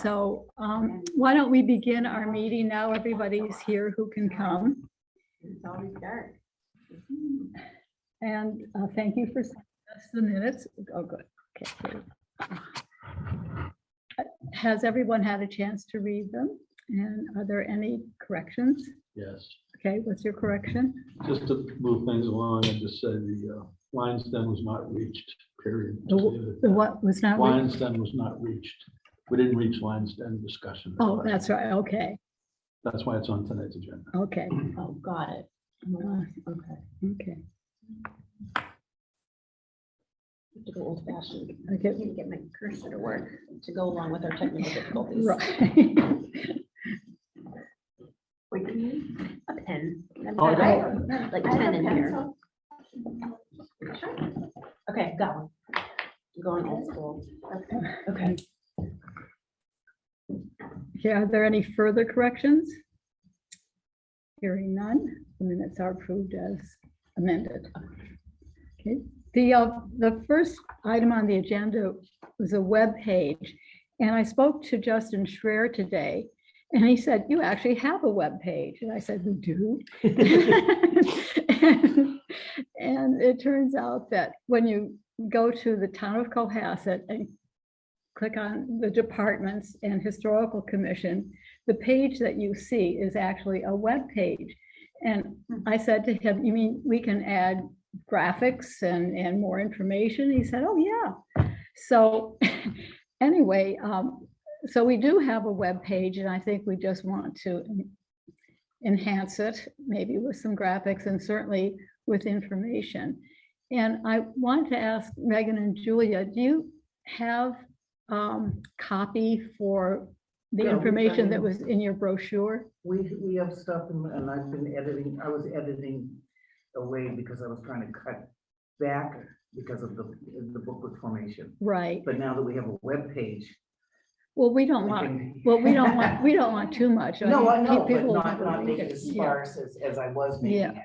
So why don't we begin our meeting now? Everybody's here who can come. It's always dark. And thank you for sending us the minutes. Oh, good. Okay. Has everyone had a chance to read them? And are there any corrections? Yes, Okay, what's your correction? just to move things along and just say the lion's den was not reached, period. The what was not? Lion's den was not reached. We didn't reach lion's den discussion. Oh, that's right. Okay, That's why it's on tonight's agenda. okay, Oh, got it. Okay. okay. Have to go old fashioned. I Okay. need to get my cursor to work to go along with our technical difficulties. Right. Wait, do you need a pen? Oh, I have like 10 in here. Okay, got one. I'm going old school. Okay. Okay, are there any further corrections? Hearing none, the minutes are approved as amended. Okay, the first item on the agenda was a web page, and I spoke to Justin Schreier today, and he said, "You actually have a web page," and I said, "We do." And it turns out that when you go to the town of Cohasset and click on the departments and historical commission, the page that you see is actually a web page. And I said to him, "You mean we can add graphics and more information?" He said, "Oh, yeah." So anyway, so we do have a web page, and I think we just want to enhance it, maybe with some graphics and certainly with information. And I want to ask Megan and Julia, do you have copy for the Yeah, information that was in your brochure? We have stuff and I've been editing, I was editing away because I was trying to cut back because of the booklet formation. Right. But now that we have a web page. Well, we don't want, well, we don't want too much. No, I mean, know, but people not read make it. it as Yeah. sparse as I was making Yeah.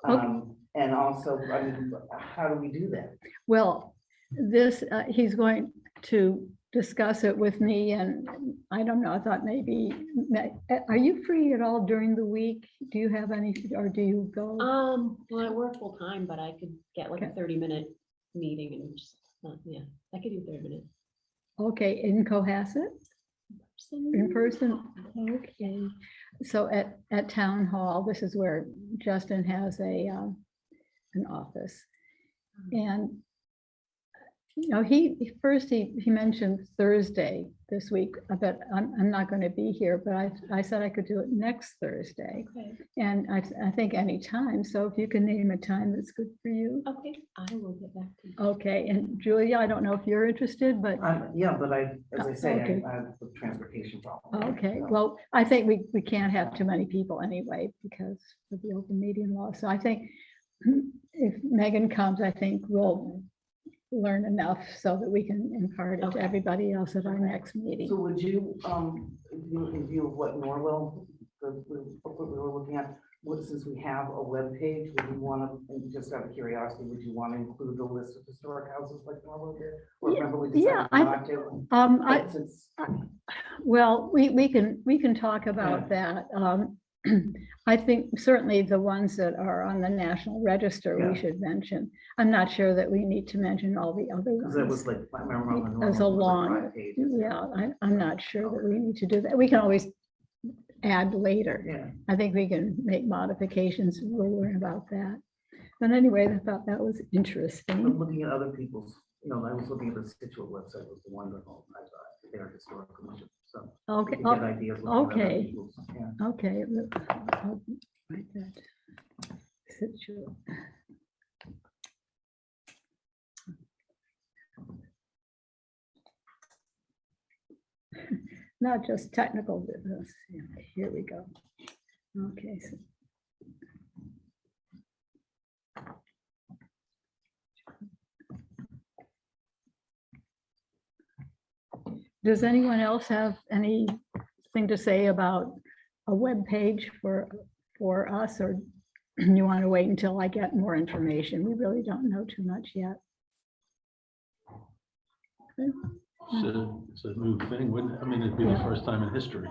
it. And also, I mean, how do we do that? Well, this, he's going to discuss it with me, and I don't know, I thought maybe, are you free at all during the week? Do you have any, or do you go? Well, I work full time, but I could get like a Okay. 30-minute meeting and just, yeah, I could do 30 minutes. Okay, in Cohasset, in person? Okay, so at Town Hall, this is where Justin has an office. And, you know, he mentioned Thursday this week, but I'm not going to be here, but I said I could do it next Thursday. Okay. And I think any time. So if you can name a time that's good for you. Okay, I will get back to you. Okay, and Julia, I don't know if you're interested, but, Yeah, but as I say, Okay. I have a transportation problem. okay, so. well, I think we can't have too many people anyway because of the open meeting law. So I think if Megan comes, I think we'll learn enough so that we can impart it to Okay. everybody else at our next So meeting. would you, in view of what Norwell, the booklet we were looking at, since we have a web page, would you want to, just out of curiosity, would you want to include the list of historic houses like Norwell did? Or Yeah, remember we yeah, decided not to? I, But since- well, we can talk about that. I think certainly the ones that are on the National Register, Yeah. we should mention. I'm not sure that we need to mention all the other Because that ones. was like, I remember on the That's a Norwell, it was like long, 5 pages. yeah, I'm not sure that we need to do that. We can always add later. Yeah, I think we can make modifications. We'll learn about that. But anyway, I thought that was but interesting. looking at other people's, I was looking at the Situate website, was wonderful, I thought, their historical commission, so. we Okay, could get ideas looking at other okay. people's, yeah. okay. I'll write that. Situate. Not just technical business. Yeah, here we go. Okay. So. Does anyone else have anything to say about a web page for us, or you want to wait until I get more information? We really don't know too much yet. Okay. It's a new thing, wouldn't it? I mean, it'd be the Yeah. first time in history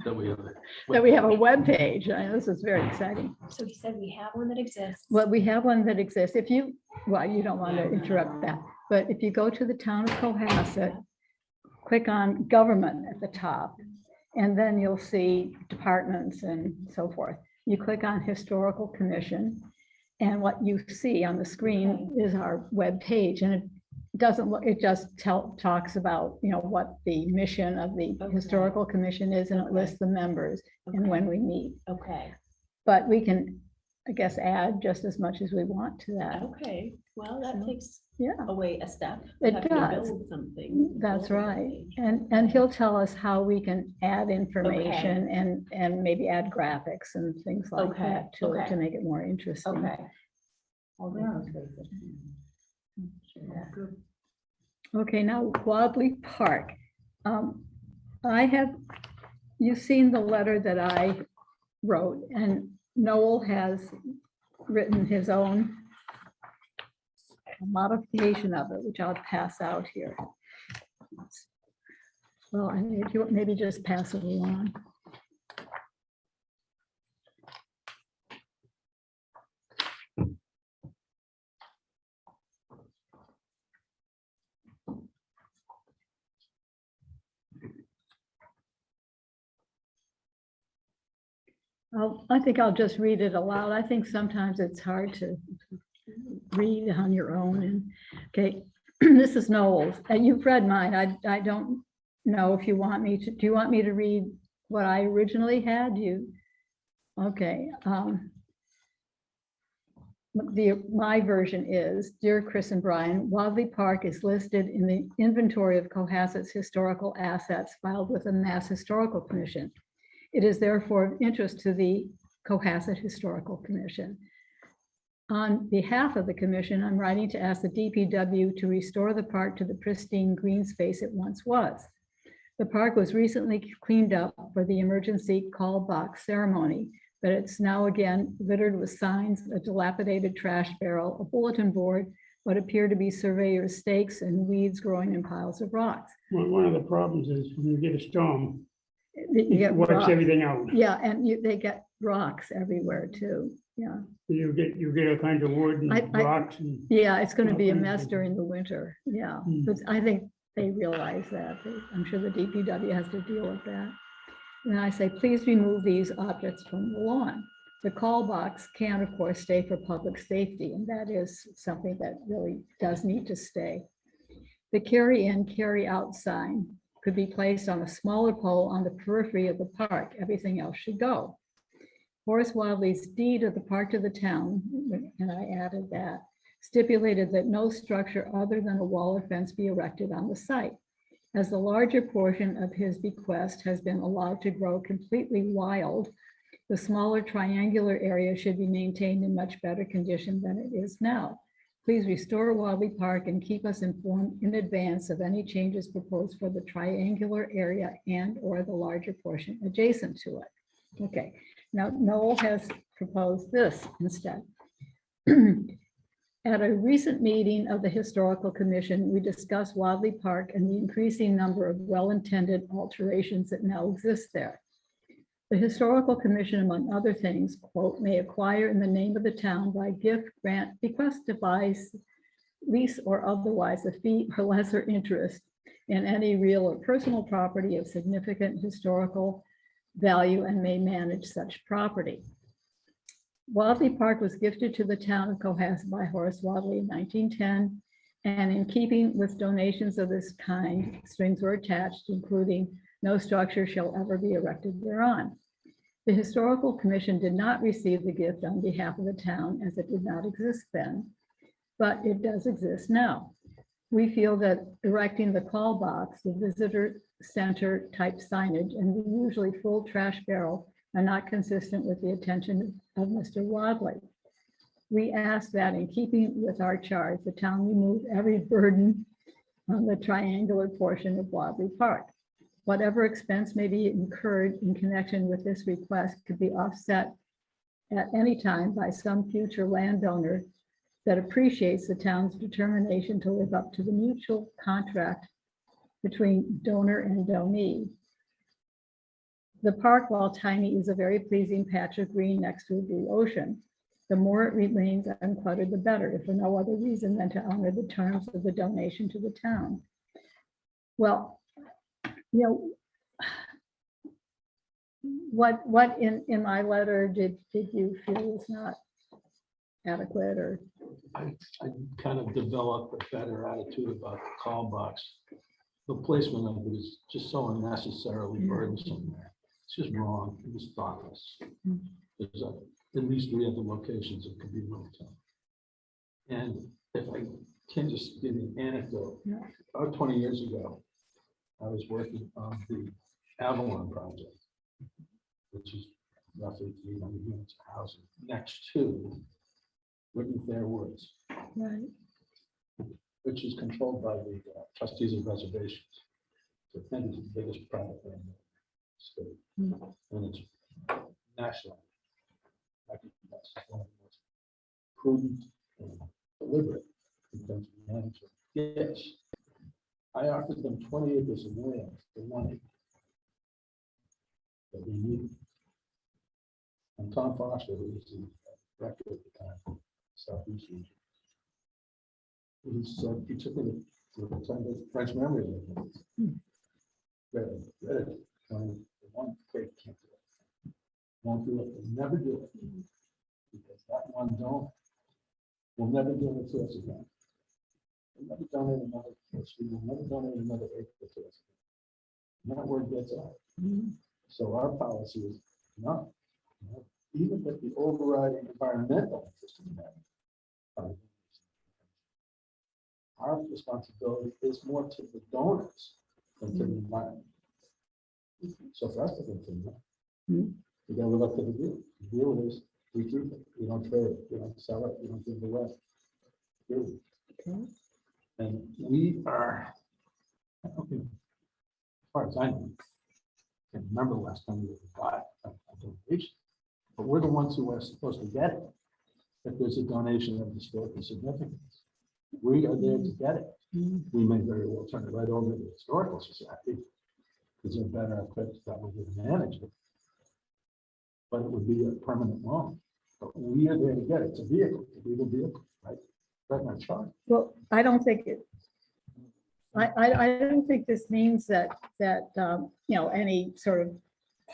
that we have it. That we have a web page. I know this is very exciting. So he said we have one that exists. Well, we have one that exists. If you, well, you don't want to interrupt that, but if you go to the town of Cohasset, click on government at the top, and then you'll see departments and so forth. You click on historical commission, and what you see on the screen is our web page, and it doesn't look, it just talks about, you know, what the mission of the Okay. historical commission is, and it lists the members and Okay. when we meet. Okay, But we can, I guess, add just as much as we want to that. okay, well, that So, takes Yeah, away a step. It Having to does. build Something. that's build a right. page. And he'll tell us how we can add information and maybe add graphics and things like Okay, that to it okay. to make it more interesting. Okay. Okay, now Wadley Park. You've seen the letter that I wrote, and Noel has written his own modification of it, which I'll pass out here. Well, I mean, if you maybe just pass it along. I think I'll just read it aloud. I think sometimes it's hard to read on your own. And, okay, this is Noel's, and you've read mine. I don't know if you want me to, do you want me to read what I originally had? Okay. My version is, Dear Chris and Brian, Wadley Park is listed in the inventory of Cohasset's historical assets filed with the Mass Historical Commission. It is therefore of interest to the Cohasset Historical Commission. On behalf of the commission, I'm writing to ask the DPW to restore the park to the pristine green space it once was. The park was recently cleaned up for the emergency call box ceremony, but it's now again littered with signs, a dilapidated trash barrel, a bulletin board, what appear to be surveyor's stakes, and weeds growing in piles of rocks. One of the problems is when you get a storm, You it get wipes rocks. everything out. Yeah, and they get rocks everywhere too. Yeah, You get all kinds of wood and I- rocks and. yeah, it's going to be a Okay. mess during the winter. Yeah, Hmm. but I think they realize that. I'm sure the DPW has to deal with that. And I say, please remove these objects from the lawn. The call box can, of course, stay for public safety, and that is something that really does need to stay. The carry in, carry out sign could be placed on a smaller pole on the periphery of the park. Everything else should go. Horace Wadley's deed of the park to the town, and I added that, stipulated that no structure other than a wall or fence be erected on the site. As the larger portion of his bequest has been allowed to grow completely wild, the smaller triangular area should be maintained in much better condition than it is now. Please restore Wadley Park and keep us informed in advance of any changes proposed for the triangular area and or the larger portion adjacent to it. Okay, now Noel has proposed this instead. At a recent meeting of the Historical Commission, we discussed Wadley Park and the increasing number of well-intended alterations that now exist there. The Historical Commission, among other things, quote, may acquire in the name of the town by gift, grant, bequest, devise, lease, or otherwise a fee or lesser interest in any real or personal property of significant historical value and may manage such property. Wadley Park was gifted to the town of Cohasset by Horace Wadley in 1910, and in keeping with donations of this kind, strings were attached, including no structure shall ever be erected thereon. The Historical Commission did not receive the gift on behalf of the town as it did not exist then, but it does exist now. We feel that erecting the call box, the visitor center type signage, and the usually full trash barrel are not consistent with the attention of Mr. Wadley. We ask that in keeping with our charge, the town remove every burden on the triangular portion of Wadley Park. Whatever expense may be incurred in connection with this request could be offset at any time by some future landowner that appreciates the town's determination to live up to the mutual contract between donor and donee. The park, while tiny, is a very pleasing patch of green next to a blue ocean. The more it remains uncluttered, the better, if for no other reason than to honor the terms of the donation to the town. Well, you know, what in my letter did you feel was not adequate, or? I kind of developed a better attitude about the call box. The placement of it is just so unnecessarily burdensome there. It's just wrong. It was thoughtless. There's at least 3 other locations that could be moved to. And if I can just give you an anecdote, Yeah. about 20 years ago, I was working on the Avalon project, which is roughly 300 units of housing next to Whitney Fair Woods, Right. which is controlled by the trustees of reservations. So I think it's the biggest private land in the state, and it's national. I think that's one of the most prudent and deliberate in terms of management. Yes, I offered them 20 acres of land for money that we needed. And Tom Foster, who was the director at the time, Southeast region, he said, he took me to the French Memory Museum. Read it, and the one great can't do it. Won't do it, will never do it. Because that one don't, will never do it to us again. We'll never donate another, we will never donate another acre to us. And that word gets out. So our policy is not, even if the overriding environmental interest in that. Our responsibility is more to the donors than to the environment. So for us to continue, we gotta live up to the deal. The deal is we keep it, we don't trade it, we don't sell it, we don't give it away. Period. Okay. And we are, I don't think, as far as I know, I can't remember the last time we got a donation, but we're the ones who are supposed to get it. If there's a donation of historical significance, we are there to get it. We may very well turn it right over to the Historical Society, because they're better equipped probably to manage it. But it would be a permanent loan. But we are there to get it. It's a vehicle, it's a legal vehicle, right? Right, my chart. Well, I don't think it, I don't think this means that, you know, any sort of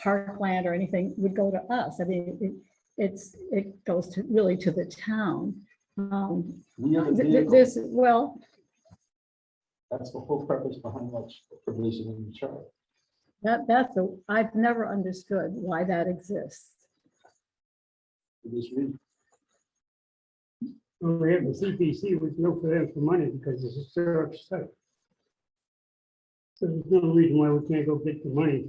parkland or anything would go to us. I mean, it goes to, really to the town. We are the vehicle. This, well, That's the whole purpose behind that provision in the chart. that's a, I've never understood why that exists. It is read. Well, we have the CPC, we look for them for money because it's a historic site. So there's no reason why we can't go get the money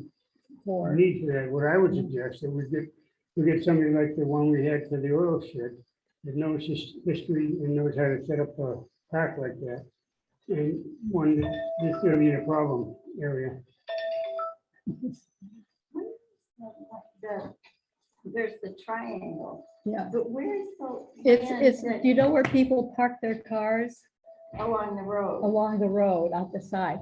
For, need for that. What I would suggest that we get somebody like the one we had for the oil shed that knows history and knows how to set up a park like that. And one that's gonna be a problem area. There's the triangle, yeah, but where's the? it's, land do you know where people park their cars? that- Along the road. Along the road, out the side.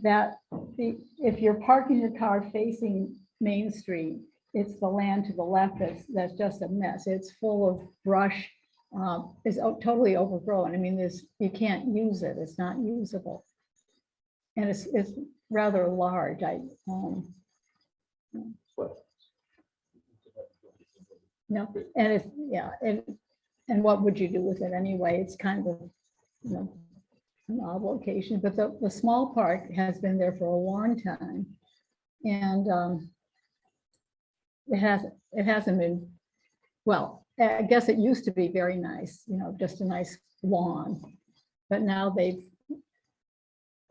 That, if you're parking your car facing Main Street, it's the land to the left that's just a mess. It's full of brush. It's totally overgrown. I mean, you can't use it. It's not usable. And it's rather large. No, and it's, yeah, and what would you do with it anyway? It's kind of, you know, an odd location, but the small park has been there for a long time. And it hasn't been, well, I guess it used to be very nice, you know, just a nice lawn. But now they've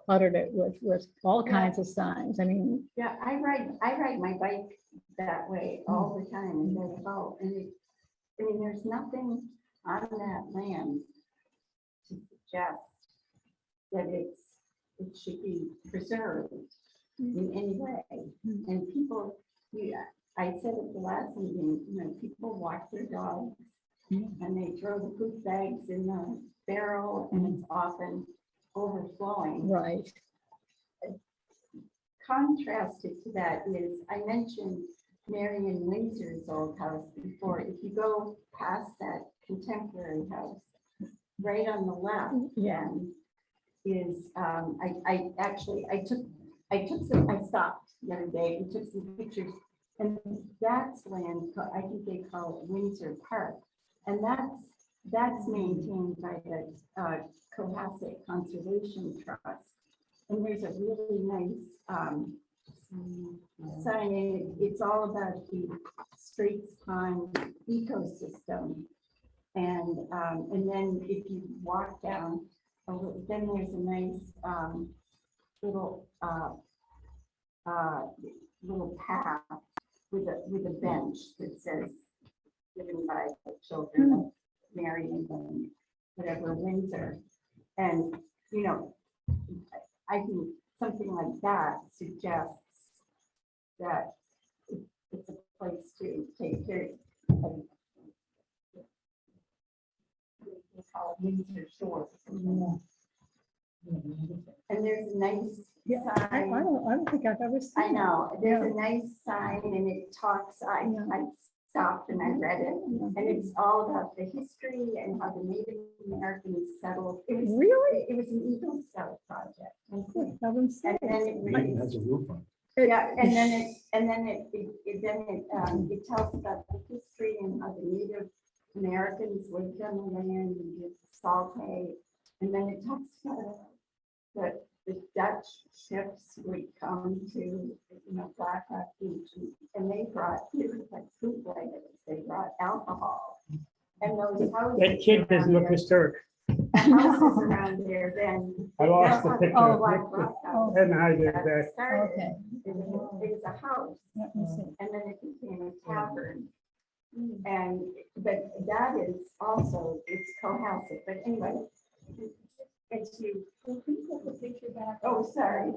cluttered it with all kinds of signs. I mean, Yeah, I ride my bike that way all the time and go about, and I mean, there's nothing on that land to suggest that it should be preserved in any way. And people, I said at the last meeting, you know, people walk their dogs and they throw the poop bags in the barrel and it's often overflowing. right, contrasted to that is, I mentioned Marion Windsor's old house before. If you go past that contemporary house, right on the left, Yeah. is, I stopped the other day and took some pictures. And that's land, I think they call it Windsor Park. And that's maintained by the Cohasset Conservation Trust. And there's a really nice sign, and it's all about the Straits Pond ecosystem. And then if you walk down, then there's a nice little little path with a bench that says given by the children of Marion and whatever Windsor. And, you know, I think something like that suggests that it's a place to take care of. We call it Windsor Shores. And there's a nice Yeah, I sign. don't think I've ever seen. I know, there's Yeah. a nice sign and it talks, I stopped and I read it. Yeah. And it's all about the history and how the Native Americans settled. It was Really? It was an Eagle Scout project. And Good heavens then sakes. Maine has a roof on yeah, and then it tells about the history and how the Native Americans lived on the land and did salt hay. And then it talks about the Dutch ships would come to, Black Rock Beach, and they brought, it was like bootleggers, they brought alcohol. And those houses. That kid doesn't look around historic. there- the houses around there then. I lost the that's how picture. the Black Rock house Hadn't hidden got that. started. Okay. It was a house, Let me see. and then it became a tavern. And, but that is also, it's Cohasset, but anyway. It's you. Oh, sorry.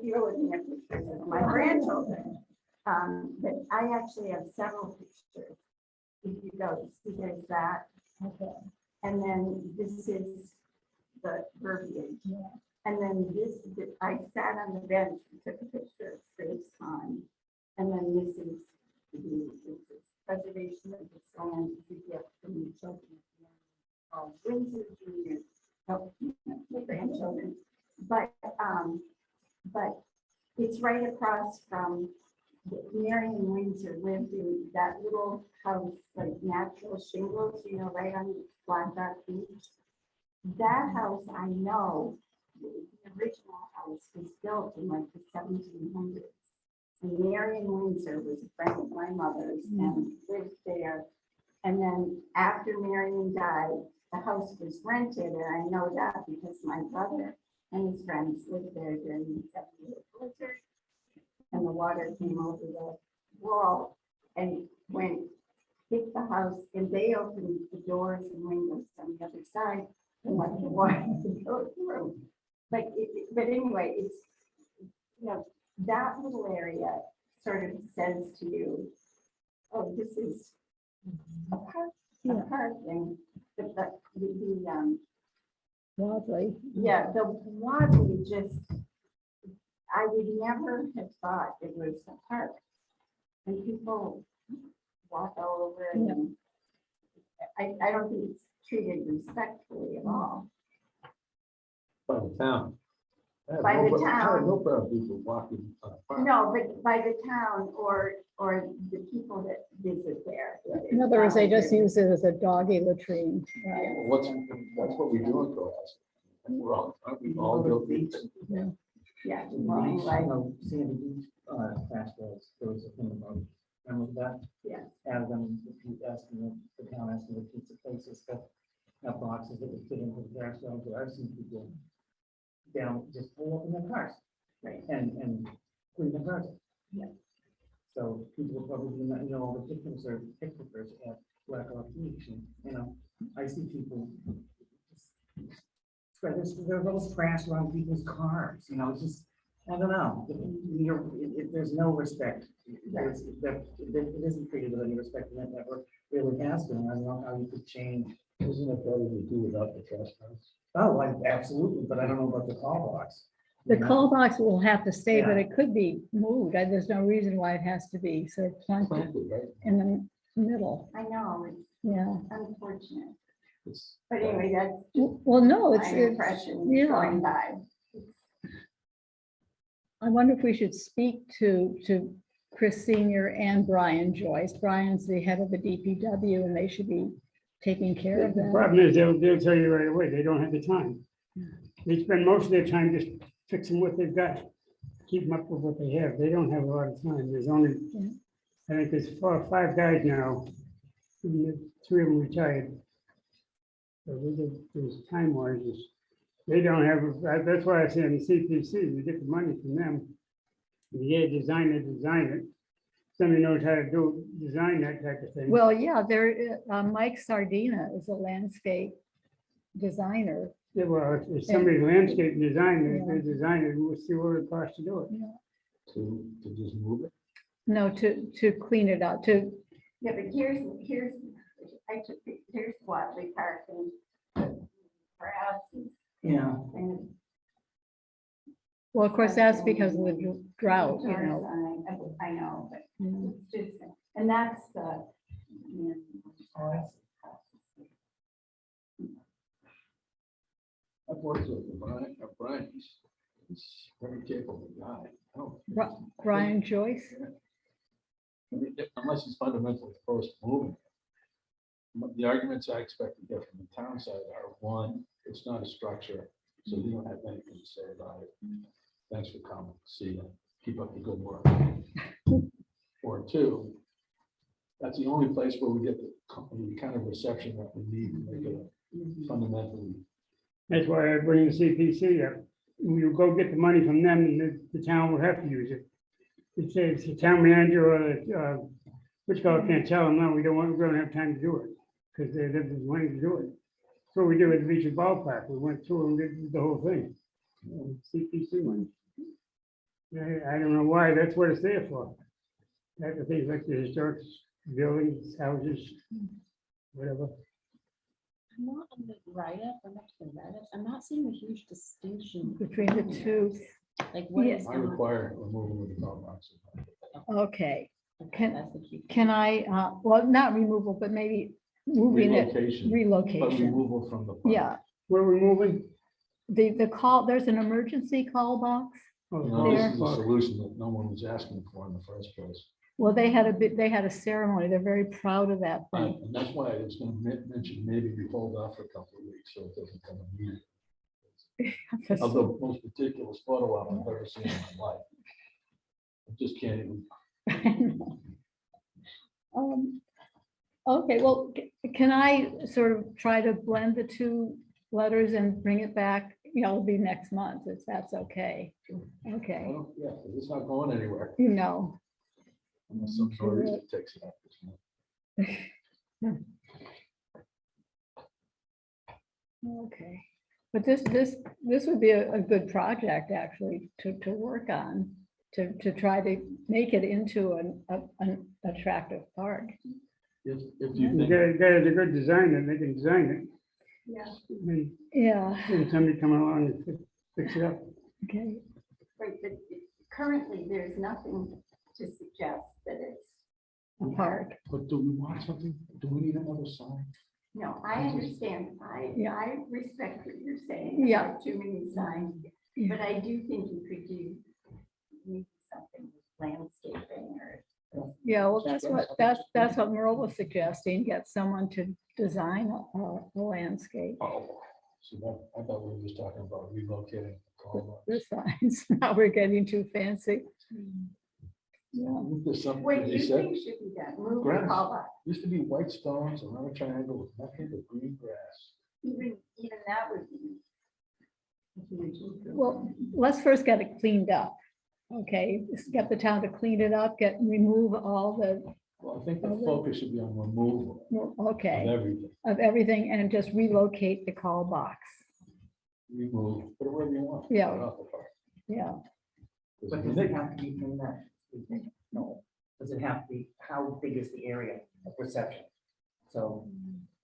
You're looking at pictures of my grandchildren. But I actually have several pictures. If you go, see there's that. Okay. And then this is the verbiage. Yeah. And then I sat on the bench and took a picture of Straits Pond. And then this is the preservation of this land is a gift from the children of Windsor Junior, my grandchildren. But it's right across from Marion Windsor lived in that little house, like natural shingles, right on Black Rock Beach. That house, I know, the original house was built in like the 1700s. And Marion Windsor was a friend of my mother's and lived there. And then after Marion died, the house was rented, and I know that because my brother and his friends lived there during the 70-year blizzard. And the water came over the wall and hit the house, and they opened the doors and windows on the other side and let the water go through. But anyway, it's, that little area sort of says to you, oh, this is a park, and Lovely. the Wadley just, I would never have thought it was a park. And people walk all over it. And I don't think it's treated respectfully at all. by the town. By the I have town. no problem with people walking on a park. No, but by the town or the people that visit there. In other words, they just use it as a doggy latrine. Right. Well, that's what we do in Cohasset. And aren't we all guilty? Yeah, In well, the beach, anyway, Sandy Beach, fast roads, there was a thing about, remember that? Yeah. Have them, asking the town asking the pizza places to have boxes that would fit into the gas roads, or I've seen people down, just pull up in their cars. Right. And clean their cars. Yeah. So people will probably not know all the picnics or picnickers at Black Rock Beach, and, I see people there's little trash around people's cars, it's just, I don't know. There's no respect. It isn't treated with any respect, and that never really has been. I don't know how you could change. Isn't it better to do without the trash cans? Oh, absolutely, but I don't know about the call box. The call box will have to stay, but Yeah. it could be moved. There's no reason why it has to be sort of planted Planted, right? in the middle. I know, it's Yeah. unfortunate, It's- but anyway, that's Well, no, my it's, impression yeah. going by. I wonder if we should speak to Chris Senior and Brian Joyce. Brian's the head of the DPW and they should be taking care of The that. problem is, they'll tell you right away, they don't have the time. They spend most of their time just fixing what they've got, keeping up with what they have. They don't have a lot of time. There's only, Yeah. I think there's 4 or 5 guys now, and the 3 of them retired. So there's time wise, they don't have, that's why I say in the CPC, we get the money from them. Yeah, design it. Somebody knows how to design that type of thing. Well, yeah, Mike Sardina is a landscape designer. Yeah, well, if somebody's landscape design, they design it, we'll see what it costs to do it. To just move it. No, to clean it up, to, Yeah, but here's, here's Watley Park and grass Yeah, and. well, of course, that's because of the drought, you know. I know, but Mm. it's just, and that's the. you know, I've worked with Brian, he's a very capable guy. I don't- Bri- Brian Joyce. I mean, unless he's fundamentally opposed to moving. The arguments I expect to get from the town side are, one, it's not a structure, so you don't have anything to say about it. Thanks for coming, see you, keep up the good work. Or two, that's the only place where we get the kind of reception that we need to make it a fundamentally. That's why I bring the CPC up. You go get the money from them, and the town will have to use it. It says the town manager or the, which guy can't tell them, no, we don't have time to do it, because they have the money to do it. So we did with the Beaches Ballpark, we went through and did the whole thing. CPC money. I don't know why, that's what it's there for. That's the things like the historic buildings, houses, whatever. I'm not on the write-up, I'm not to the write-up, I'm not seeing a huge distinction. Between the two. Like what Yeah. is? I require removal of the dog boxes. Okay, Okay, that's the key. can I, well, not removal, but maybe moving it, Relocation, but relocation. removal from the. park. Yeah, Where are we moving? the call, there's an emergency call box. Oh, You know, this is a Ballpark. solution that no one was asking for in the first place. Well, they had a ceremony. They're very proud of that thing. And that's why I was gonna mention, maybe we hold off for a couple of weeks, so it doesn't come immediately. Of the most ridiculous photo op I've ever seen in my life. I just can't even. Okay, well, can I sort of try to blend the two letters and bring it back? You know, it'll be next month, if that's okay. Okay, Well, yeah, 'cause it's not going anywhere you know, unless some Sure. reason takes it up this month. okay. But this would be a good project, actually, to work on, to try to make it into an attractive park. If The you think, guy is a good designer, they can design it. Yeah, Then Yeah, somebody come along and fix it up. okay. right, but currently, there's nothing to suggest that it's, A park. but do we want something? Do we need another sign? no, I understand, Yeah. I respect what you're saying. Yeah. about too many signs, Yeah. but I do think you could do maybe something with landscaping or. Yeah, well, that's what Merle was suggesting, get someone to design a landscape. Oh, so that, I thought we were just talking about relocating. the call The box. signs, now we're getting too fancy. Yeah, There's something What that do they you said, think should be done? Move the Grass. call box. used to be white stones around a triangle with nothing but green grass. Even that would be. a huge improvement. well, let's first get it cleaned up. Okay, just get the town to clean it up, remove all the, Well, I think the focus should be on removal of okay, everything. of everything and just relocate the call box. Remove, put it wherever you want. Yeah. Right off the park. Yeah, 'Cause but I mean, does it they- have to be in that? No, does it have to be, how big is the area of reception? So,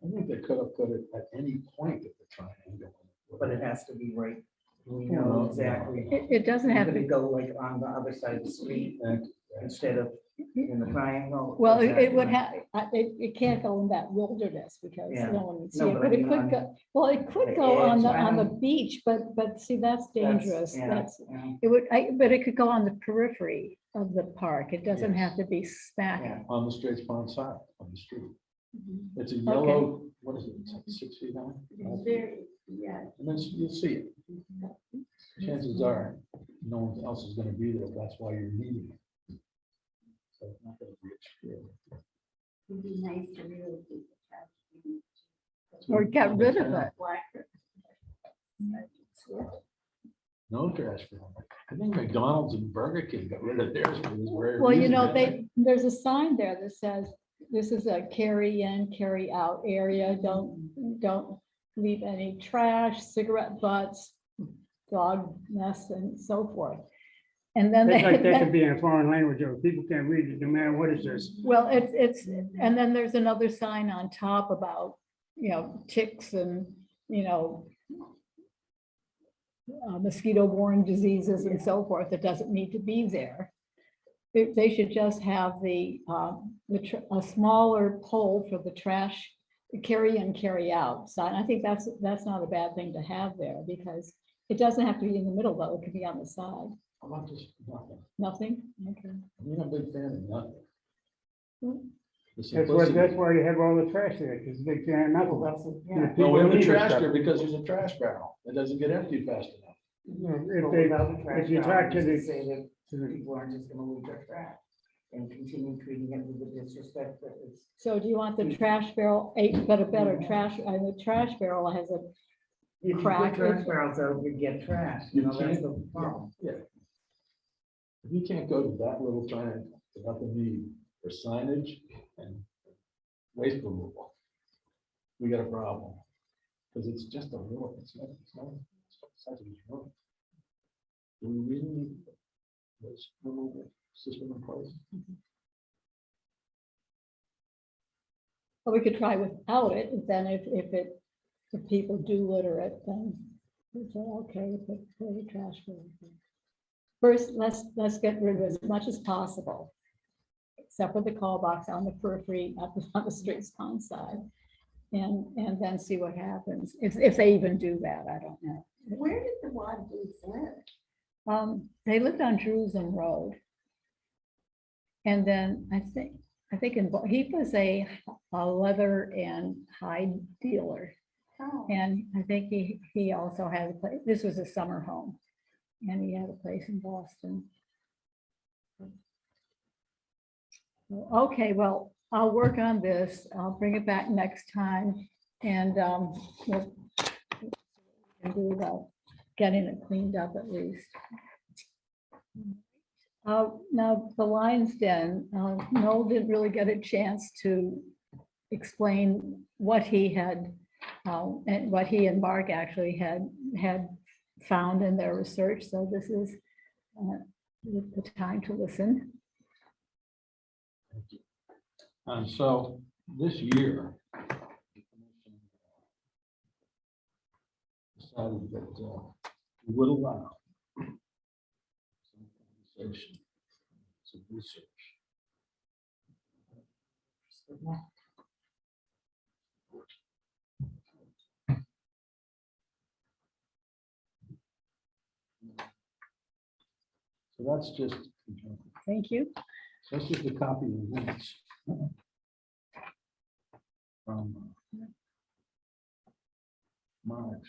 I think they could have put it at any point of the triangle. but it has to be right, we No, know no, exactly. It doesn't have Could to, it go like on the other side of the street instead of in the triangle? well, it Exactly. would have, it can't go in that wilderness because Yeah. no one would see No, it, but but I it mean could on go, well, it could the go on edge, the, I on the don't- beach, but see, that's dangerous. Yeah, That's, yeah, it would, but it could go on the periphery of the park. It doesn't Yes. have to be smack. yeah. On the Straits Pond side of the street. Mhm. It's a yellow, what is it, it's like 6 feet high? It's very, yeah. And then you'll see it. Chances are, no one else is gonna be there, that's why you're needing it. So it's not gonna be obscured. It'd be nice to really keep the trash. Or get rid of it. Black. No trash can. I think McDonald's and Burger King got rid of theirs. for this very Well, you reason, know, didn't there's a sign there that says, this is a carry in, carry out area. Don't leave any trash, cigarette butts, dog mess and so forth. And then It's like that they, could be in a foreign language, or people can't read it, no matter what it says. well, it's, and then there's another sign on top about, ticks and, mosquito-borne diseases and so forth that doesn't need to be there. They should just have a smaller pole for the trash, carry in, carry out sign. I think that's not a bad thing to have there because it doesn't have to be in the middle though. It could be on the side. How about just nothing? Nothing? Okay. I'm not a big fan of nothing. Hmm. The That's why you have all the trash there, because they can't, Well, nothing. that's, yeah. No, we have a People leave trash stuff. there because there's a trash barrel. It doesn't get emptied fast enough. If But they, without the trash if you barrel, talk to just the, Say that to the, people aren't just gonna leave their trash and continue treating it with the disrespect that is. So do you want the trash barrel, but a better trash, the trash barrel has a, If you Crack put trash it. barrels out, you get trash, You that's can't- the problem. Yeah. If you can't go to that little triangle without the need for signage and waste removal, we got a problem. Because it's just a little, it's not size of this room. Do we really need waste removal system in place? well, we could try without it. Then if people do litter it, then it's okay, put the trash barrel. First, let's get rid of as much as possible. Except for the call box on the periphery, on the Straits Pond side. And then see what happens, if they even do that, I don't know. Where did the Wadleys live? They lived on Jerusalem Road. And then I think he was a leather and hide dealer. Oh, And I think he also had a place, this was a summer home. And he had a place in Boston. Okay, well, I'll work on this. I'll bring it back next time and we'll do about getting it cleaned up at least. Now, the Lion's Den, Noel didn't really get a chance to explain what he had, and what he and Mark actually had found in their research. So this is the time to listen. Thank you. And so this year, the commission decided that we would allow some conversation, some research. So that's just, Thank you. that's just a copy of the minutes. From March.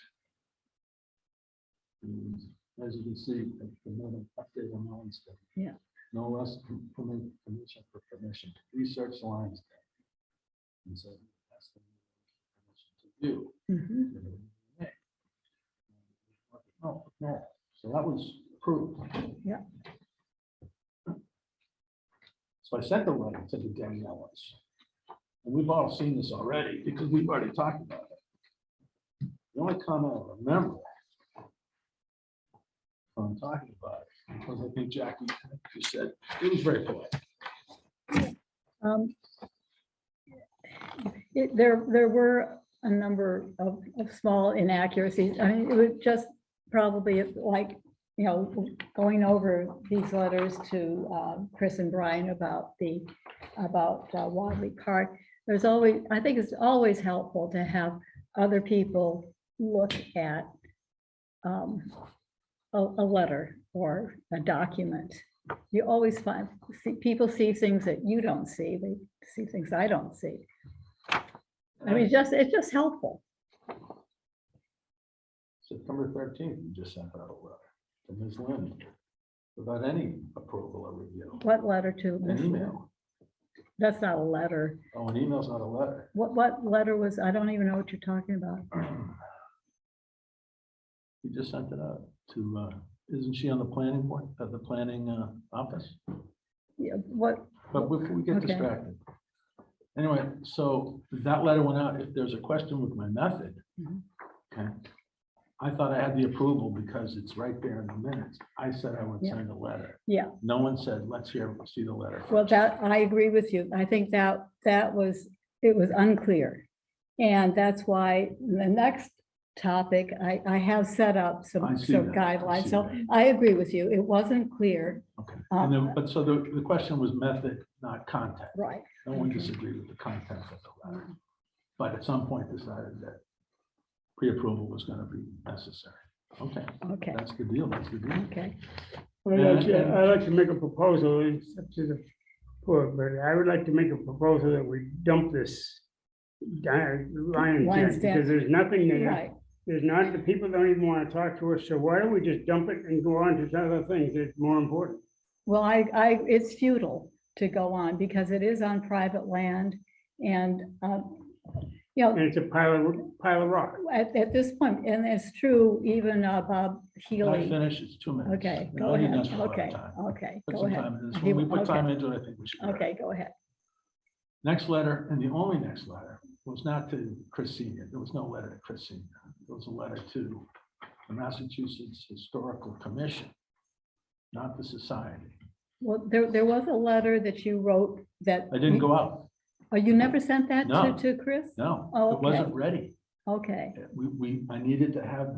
And as you can see, the minute update on Lion's Den. Yeah. No less permission for permission to research Lion's Den. And so that's the permission to do. Mhm. Oh, no, so that was approved. Yeah. So I sent the letter to the Danielles. And we've all seen this already because we've already talked about it. The only comment I remember from talking about it, because I think Jackie just said, it was very polite. There were a number of small inaccuracies. I mean, it was just probably like you know, going over these letters to Chris and Brian about Wadley Park, there's always, I think it's always helpful to have other people look at a letter or a document. You always find, people see things that you don't see, they see things I don't see. I mean, it's just helpful. September 13th, you just sent out a letter from Ms. Lynn without any approval or review. What letter to? An email. That's not a letter. Oh, an email's not a letter. What letter was, I don't even know what you're talking about. You just sent it out to, isn't she on the planning board, the planning office? Yeah, what, But before we get Okay. distracted. Anyway, so that letter went out. If there's a question with my method, Mhm. okay, I thought I had the approval because it's right there in the minutes. I said I would Yeah. send a letter. Yeah. No one said, let's see the letter. well, first." that, I agree with you. I think that it was unclear. And that's why the next topic, I have set up I some see that. I guidelines. see So that. I agree with you. It wasn't clear. Okay, and Uh, then, but so the question was method, not content. Right. No one Okay. disagreed with the content of the letter. But at some point decided that pre-approval was gonna be necessary. Okay, Okay, that's the deal, that's the deal. okay. I'd like to make a proposal, it's up to the board, but I would like to make a proposal that we dump this Lions Lions Den, Den. because there's nothing there. Right. There's not, the people don't even want to talk to us, so why don't we just dump it and go on to other things that's more important? Well, it's futile to go on because it is on private land and, you know, And it's a pile of rock. at this point, and it's true, even Bob Can I Healy. finish? It's 2 minutes. Okay, We go don't need ahead. this for a lot of Okay, time. okay, Put go some ahead. time in this. He When we will- put time okay. into it, I think we should. be right. Okay, go ahead. Next letter, and the only next letter, was not to Chris Senior. There was no letter to Chris Senior. It was a letter to the Massachusetts Historical Commission, not the society. Well, there was a letter that you wrote that. I didn't go out. Oh, you never sent that No. to Chris? No, Oh, it wasn't okay. ready. Okay, I needed to have,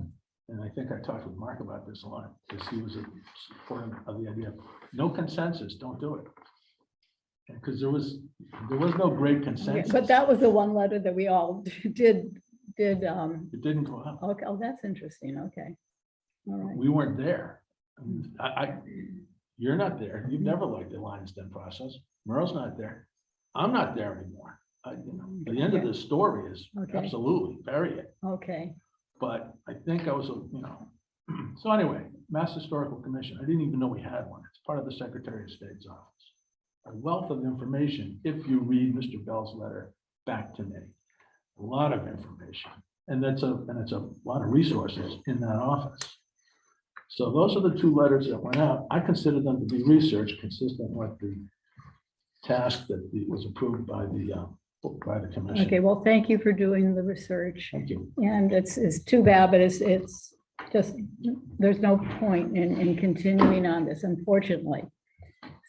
and I think I talked with Mark about this a lot, because he was a supporter of the idea, no consensus, don't do it. Because there was no great Yeah, consensus. but that was the one letter that we all did, It didn't go out. okay, oh, that's interesting, okay. All right, We weren't there. You're not there. You've never liked the Lions Den process. Merle's not there. I'm not there anymore. The end of the story is Okay. absolutely bury it. okay, But I think I was, so anyway, Mass Historical Commission, I didn't even know we had one. It's part of the Secretary of State's office. A wealth of information, if you read Mr. Bell's letter back to me. A lot of information. And it's a lot of resources in that office. So those are the two letters that went out. I consider them to be research consistent with the task that was approved by the commission. okay, well, thank you for doing the research. Thank you. And it's too bad, but it's just, there's no point in continuing on this, unfortunately.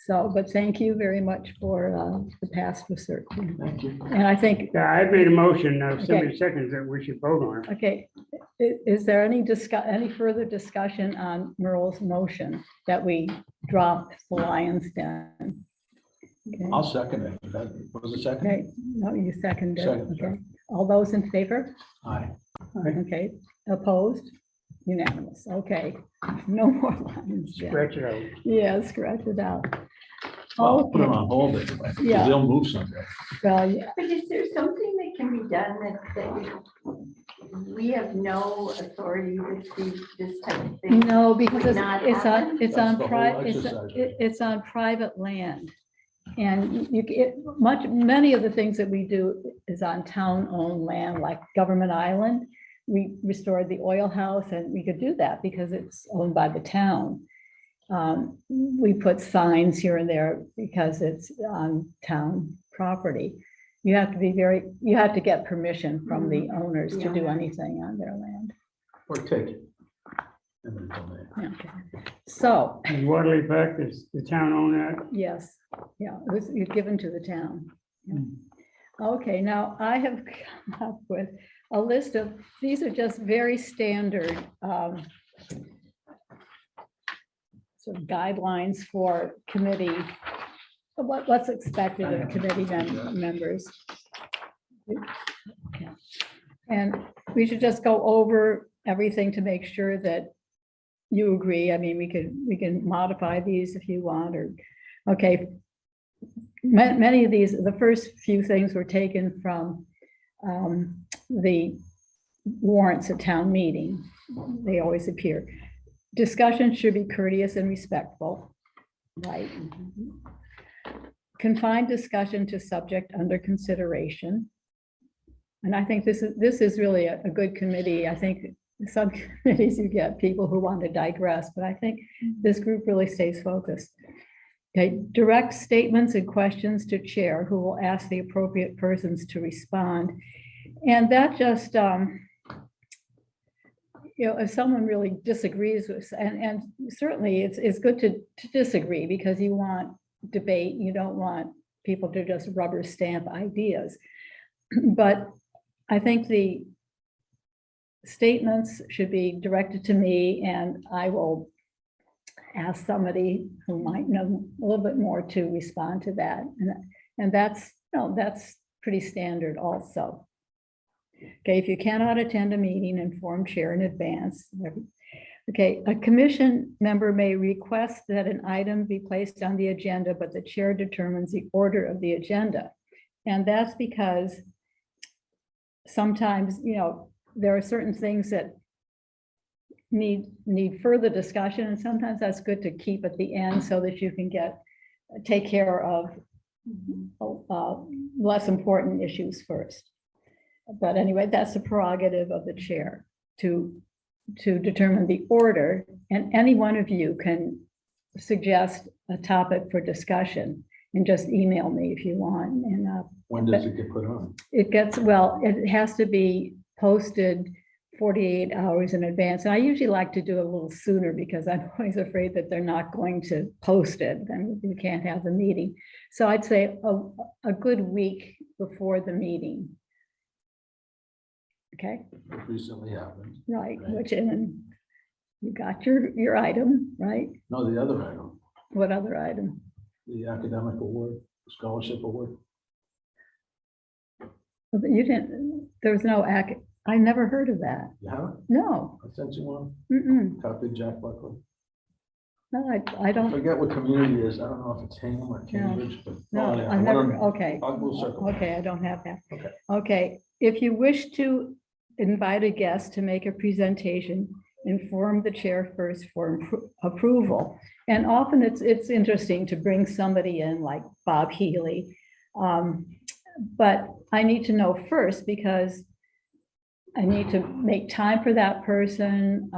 So, but thank you very much for the past research. Thank you. And I think, Yeah, I made a motion, now Okay. somebody seconds that we should vote on it. okay, is there any further discussion on Merle's motion that we drop the Lions Den? Okay. I'll second it. That was a second? Okay, no, you seconded, Second, okay. All those in favor? Aye. Okay, opposed? Unanimous, okay. No more Lions Den. Scratch it out. Yeah, scratch it out. Well, put them Okay, on hold anyway. 'cause Yeah. They'll move someday. well, yeah, But is there something that can be done we have no authority to see this type of thing? no, because Would not it's happen? on, it's That's on the whole private, exercise. it's on private land. And many of the things that we do is on town-owned land, like Government Island. We restored the oil house and we could do that because it's owned by the town. We put signs here and there because it's on town property. You have to get permission from the owners to do Yeah. anything on their land. Or take it. Eminent domain. Okay. So, And Waterley Park, is the town own that? yes, yeah, it was given to the town. Yeah. Okay, now I have come up with a list of, these are just very standard sort of guidelines for committee, what's expected of committee members. Okay. And we should just go over everything to make sure that you agree. I mean, we can modify these if you want, or, okay. Many of these, the first few things were taken from the warrants at town meeting. They always appear. Discussion should be courteous and respectful, right? Confine discussion to subject under consideration. And I think this is really a good committee. I think subcommittees, you get people who want to digress, but I think this group really stays focused. Okay, direct statements and questions to chair, who will ask the appropriate persons to respond. And that just, if someone really disagrees with, and certainly it's good to disagree, because you want debate, you don't want people to just rubber stamp ideas. But I think the statements should be directed to me, and I will ask somebody who might know a little bit more to respond to that. And that's pretty standard also. Okay, if you cannot attend a meeting, inform chair in advance. Okay, a commission member may request that an item be placed on the agenda, but the chair determines the order of the agenda. And that's because sometimes, there are certain things that need further discussion, and sometimes that's good to keep at the end so that you can take care of less important issues first. But anyway, that's the prerogative of the chair to determine the order, and any one of you can suggest a topic for discussion and just email me if you want. And When does it get put on? it has to be posted 48 hours in advance. And I usually like to do a little sooner, because I'm always afraid that they're not going to post it, then we can't have the meeting. So I'd say a good week before the meeting. Okay, It recently happened. right, Right. which, and then you got your item, right? No, the other item, What other item? the academic award, scholarship award. But you didn't, there's no I never heard of that. You have it? No. I sent you one, Mm-mm. copied Jack Buckley. No, I I don't, forget what community it is. I don't know if it's Hingham or Cambridge, but. no, oh, yeah, I I never, wanna- okay. We'll circle. Okay, I don't have that. Okay. Okay, if you wish to invite a guest to make a presentation, inform the chair first for approval. And often it's interesting to bring somebody in like Bob Healy. But I need to know first, because I need to make time for that person.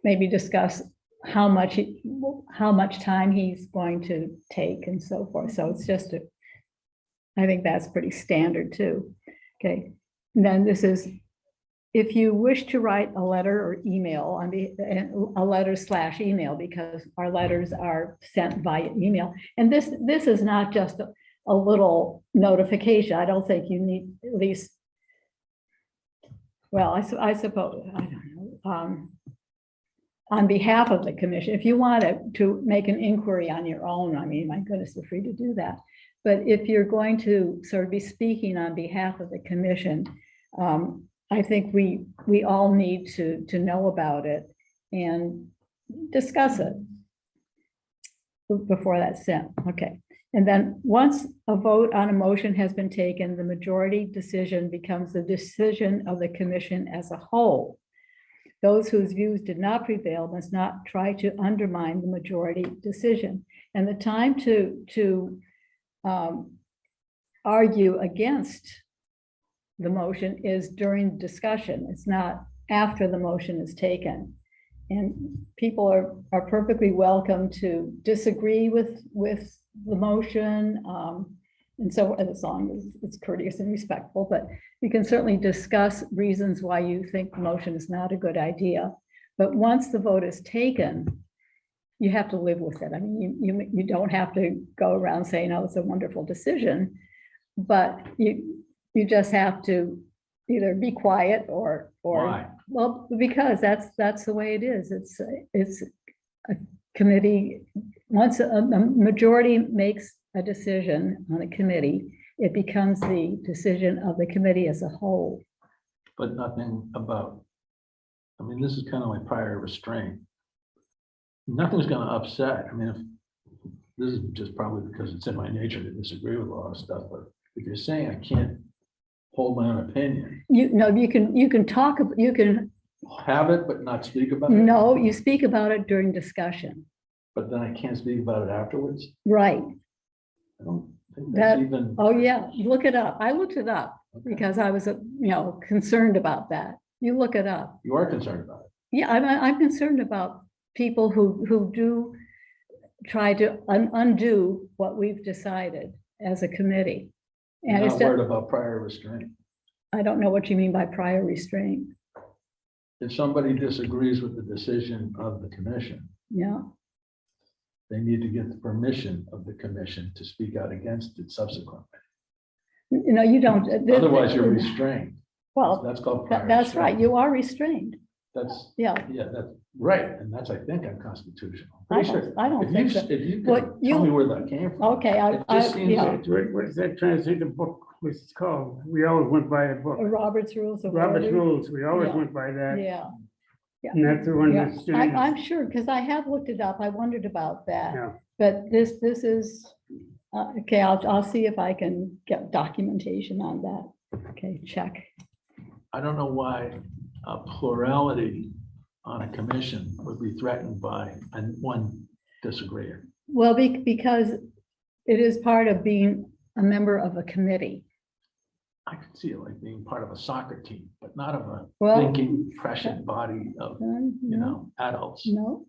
Maybe discuss how much time he's going to take and so forth. So it's just I think that's pretty standard too. Okay, and then this is, if you wish to write a letter or email, a letter/email, because our letters are sent via email. And this is not just a little notification. I don't think you need at least, well, I suppose, I don't know, on behalf of the commission, if you wanted to make an inquiry on your own, I mean, my goodness, you're free to do that. But if you're going to sort of be speaking on behalf of the commission, I think we all need to know about it and discuss it before that's sent. Okay. And then once a vote on a motion has been taken, the majority decision becomes the decision of the commission as a whole. Those whose views did not prevail must not try to undermine the majority decision. And the time to argue against the motion is during discussion. It's not after the motion is taken. And people are perfectly welcome to disagree with the motion. And so, as long as it's courteous and respectful, but you can certainly discuss reasons why you think the motion is not a good idea. But once the vote is taken, you have to live with it. I mean, you don't have to go around saying, oh, it's a wonderful decision, but you just have to either be quiet or Why? Well, because that's the way it is. It's a committee, once a majority makes a decision on a committee, it becomes the decision of the committee as a whole. But nothing about, I mean, this is kind of like prior restraint. Nothing's gonna upset, I mean, if, this is just probably because it's in my nature to disagree with a lot of stuff, but if you're saying I can't hold my own opinion, You know, you can talk, you can, have it but not speak about it. no, you speak about it during discussion, But then I can't speak about it afterwards. right? I don't think That- that's even. Oh, yeah, look it up. I looked it up Okay. because I was, concerned about that. You look it up. You are concerned about it. Yeah, I'm concerned about people who do try to undo what we've decided as a committee. You're And it's, not worried about prior restraint. I don't know what you mean by prior restraint. If somebody disagrees with the decision of the commission, Yeah, they need to get the permission of the commission to speak out against it subsequently. you don't. Otherwise, you're restrained. Well, That's called prior that's right. restraint. You are restrained. That's, Yeah, that's right. And that's, I think, unconstitutional. I Pretty don't- sure. I don't If think you- so. If you What could you- tell me where that came from. okay, It just seems yeah. like- What's that translate the book was called? We always went by the book. Robert's Rules of Robert's Order. rules, we always Yeah. went by that. Yeah. And that's the one Yeah, that stands. I'm sure, because I have looked it up. I wondered about that. Yeah. But this is, okay, I'll see if I can get documentation on that. Okay, check. I don't know why a plurality on a commission would be threatened by one disagreeing. Well, because it is part of being a member of a committee. I could see it like being part of a soccer team, but not of a Well, thinking, prescient body of, No, adults. no,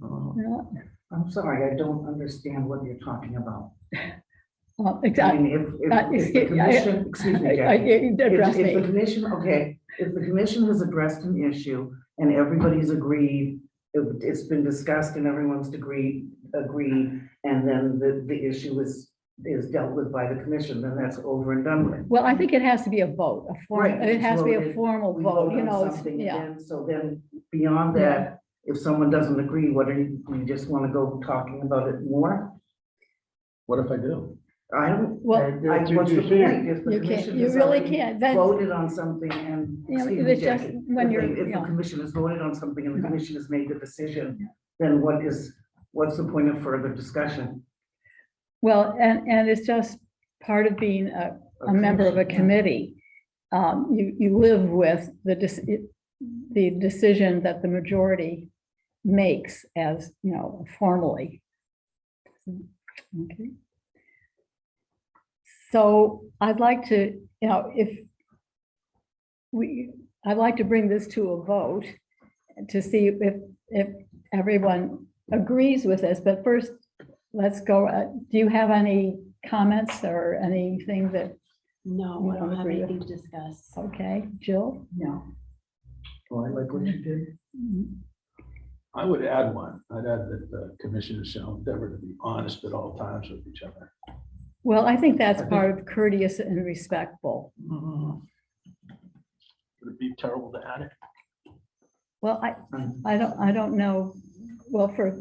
Uh, no. I'm sorry, I don't understand what you're talking about. I Exactly. mean, if the Excuse commission, excuse me, Jackie. Address If the me. commission, okay, if the commission has addressed an issue and everybody's agreed, it's been discussed and everyone's agreed, and then the issue is dealt with by the commission, then that's over and done with. Well, I think it has to be a vote, Right, it it's has to be a voted. formal We vote, vote on it's- something, yeah. and then, so then beyond that, if someone doesn't agree, what are you just want to go talking about it more? What if I do? I don't, Well, what's the point? If the you commission can't, you has really already can't. That's, voted on something and, you know, excuse me, it's just Jackie, when if you're, they- if you the know, commission has voted on something and the Yeah. commission has made the decision, then what's the point of further discussion? well, and it's just part of being a member of a commission, yeah. committee. You live with the decision that the majority makes as, formally. Okay. So I'd like to, I'd like to bring this to a vote to see if everyone agrees with this, but first, let's go, do you have any comments or anything that, No, You I don't don't have agree with- anything to discuss. okay, Jill? No. Oh, I like what you did. I would add one. I'd add that the commission has shown endeavor to be honest at all times with each other. Well, I think that's I think- part of courteous and respectful. Would it be terrible to add it? Well, I don't know, well, for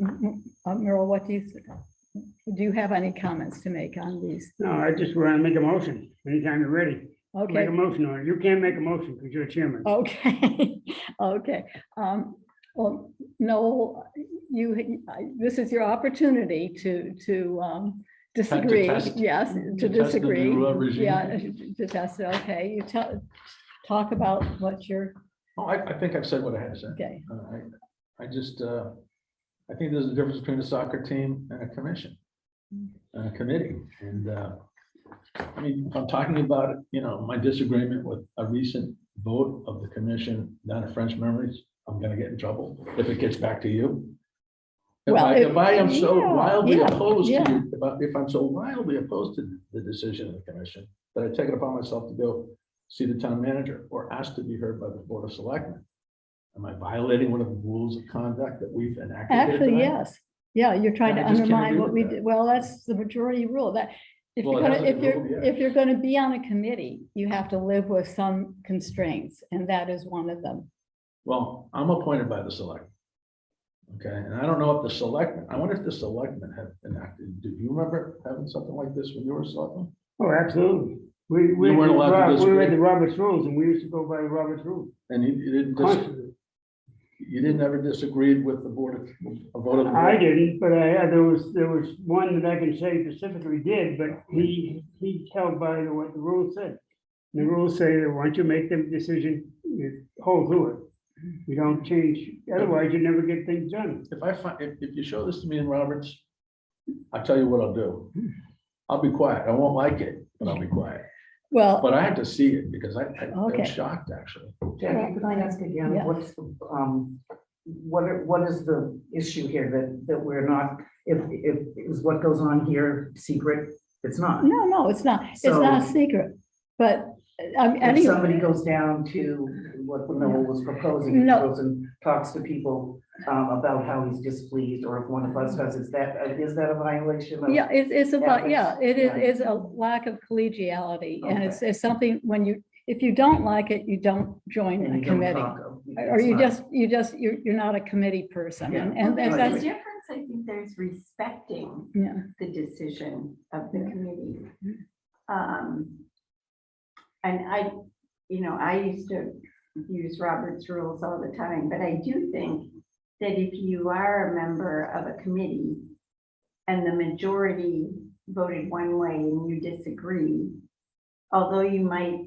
Merle, what do you have any comments to make on these? No, I just want to make a motion anytime you're ready. Make Okay, a motion on it. You can't make a motion because you're chairman. okay, okay. Well, Noel, this is your opportunity to disagree, test- yes, to to test the disagree. new, regime. Yeah, to test it, okay, you talk about what you're, Oh, I think I've said what I had to say. okay, I just, I think there's a difference between a soccer team and a commission, and a committee. And, I mean, if I'm talking about, my disagreement with a recent vote of the commission down at French Memories, I'm gonna get in trouble if it gets back to you. Well, If I am so yeah, wildly yeah, opposed to, yeah. if I'm so wildly opposed to the decision of the commission, that I take it upon myself to go see the town manager or ask to be heard by the Board of Selectmen. Am I violating one of the rules of conduct that we've enacted? here actually, tonight? yes. Yeah, you're trying to I just can't undermine agree what with we that. did. Well, that's the majority rule that if Well, you're it gonna, hasn't been ruled yet. if you're gonna be on a committee, you have to live with some constraints, and that is one of them. Well, I'm appointed by the select. Okay, and I don't know if the selectmen, I wonder if the selectmen have enacted, do you remember having something like this when you were a selectman? Oh, absolutely. We You weren't allowed to we disagree? read the Robert's rules and we used to go by the Robert's rules And you didn't, constantly. you didn't ever disagree with the board of, a vote of the I board? didn't, but there was one that I can say specifically did, but he held by what the rules said. The rules say that once you make the decision, you hold to it. You don't change, otherwise you never get things done. If I find, if you show this to me in Roberts, I'll tell you what I'll do. I'll be quiet. I won't like it, but I'll be quiet. Well, But I have to see it because I Okay. was shocked, actually. Jackie, can I ask again, Yes. what's, what is the issue here that we're not, if is what goes on here secret? It's not. no, it's not. It's not So- secret, but If somebody anyway, goes down to what Noel was proposing, No. goes and talks to people about how he's displeased, or if one of us does, is that a violation of? yeah, it's about, yeah, ethics? it Yeah. is a lack of collegiality. And it's something when if you don't like it, you don't join And a you don't committee. talk of- Or it's not- you're not a committee person. Yeah. And There's a that's, difference, I think there's respecting yeah, the decision of the Yeah. committee. And I used to use Robert's rules all the time, but I do think that if you are a member of a committee and the majority voted one way and you disagree, although you might